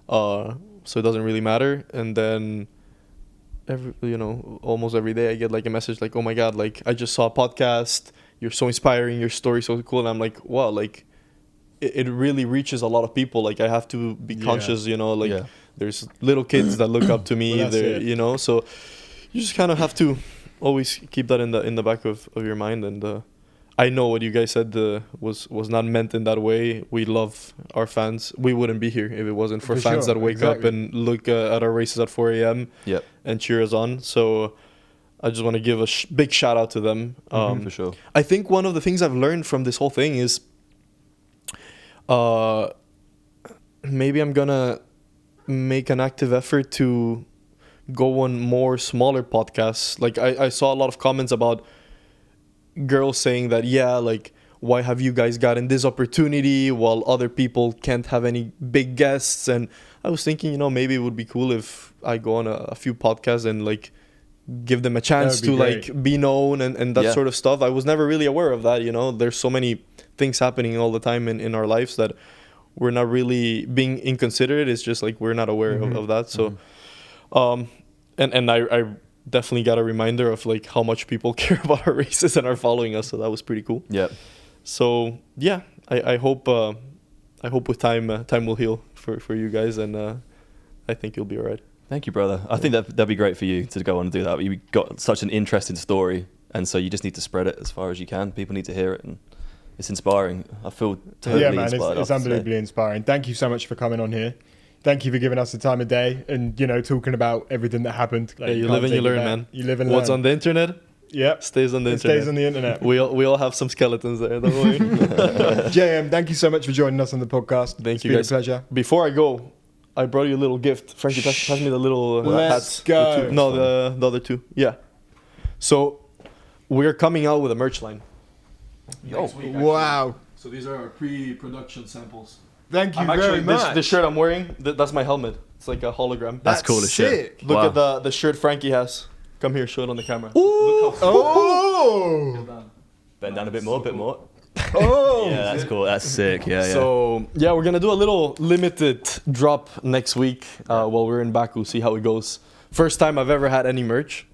so it doesn't really matter. And then almost every day I get like a message like, oh my God, like I just saw a podcast, you're so inspiring, your story's so cool. And I'm like, wow, like it really reaches a lot of people. Like I have to be conscious, you know, like there's little kids that look up to me, you know, so you just kind of have to always keep that in the back of your mind. And I know what you guys said was not meant in that way. We love our fans. We wouldn't be here if it wasn't for fans that wake up and look at our races at 4 a.m. And cheer us on. So I just want to give a big shout out to them. For sure. I think one of the things I've learned from this whole thing is maybe I'm gonna make an active effort to go on more smaller podcasts. Like I saw a lot of comments about girls saying that, like, why have you guys gotten this opportunity while other people can't have any big guests? And I was thinking, you know, maybe it would be cool if I go on a few podcasts and like give them a chance to great. Like be known and that sort of stuff. I was never really aware of that, you know. There's so many things happening all the time in our lives that we're not really being inconsiderate. It's just like we're not aware of that. So and I definitely got a reminder of like how much people care about our races and are following us, so that was pretty cool. So yeah, I hope with time will heal for you guys, and I think you'll be all right. Thank you, brother. I think that'd be great for you to go on and do that. You got such an interesting story, and so you just need to spread it as far as you can. People need to hear it, and it's inspiring. I feel totally inspired. It's unbelievably inspiring. Thank you so much for coming on here. Thank you for giving us the time of day and, you know, talking about everything that happened. Like, you live and you learn, man. You live and learn. What's on the internet? Stays on the internet. Stays on the internet. We all have some skeletons there, don't worry. JM, thank you so much for joining us on the podcast. Thank you, guys. It's been a pleasure. Before I go, I brought you a little gift. Frankie, pass me the little Let's hats. go. The other two. Yeah. So we're coming out with a merch line. Next week, wow. So these are our pre-production samples. Thank you very much. This shirt I'm wearing, that's my helmet. It's like a hologram. That's cool as shit. Look at the shirt Frankie has. Come here, show it on the camera. Ooh. Look how Bend down a bit more. Oh. Yeah, that's cool. That's sick. Yeah. So, we're going to do a little limited drop next week while we're in Baku, see how it goes. First time I've ever had any merch.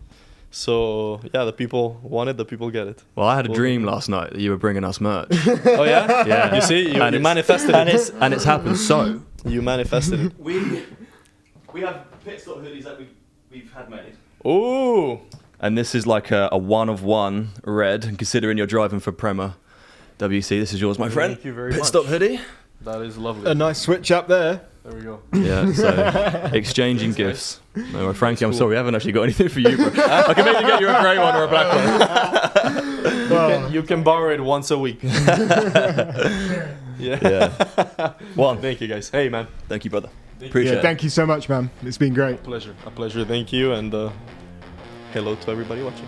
So, the people want it, the people get it. Well, I had a dream last night that you were bringing us merch. Oh, yeah? Yeah. You see? You manifested it. And it's happened so. You manifested it. We have Pitstop hoodies that we've had made. Ooh. And this is like a 1 of 1 red. And considering you're driving for Prema WC, this is yours, my friend. Thank you very much. Pitstop hoodie. That is lovely. A nice switch up there. There we go. Yeah, so exchanging gifts. Nice. No, Frankie, I'm sorry, we haven't actually got anything for you, bro. I can maybe get you a grey one or a black one. You can borrow it once a week. Yeah. One. Thank you, guys. Hey, man. Thank you, brother. Appreciate it. Thank you so much, man. It's been great. A pleasure. Thank you, and hello to everybody watching.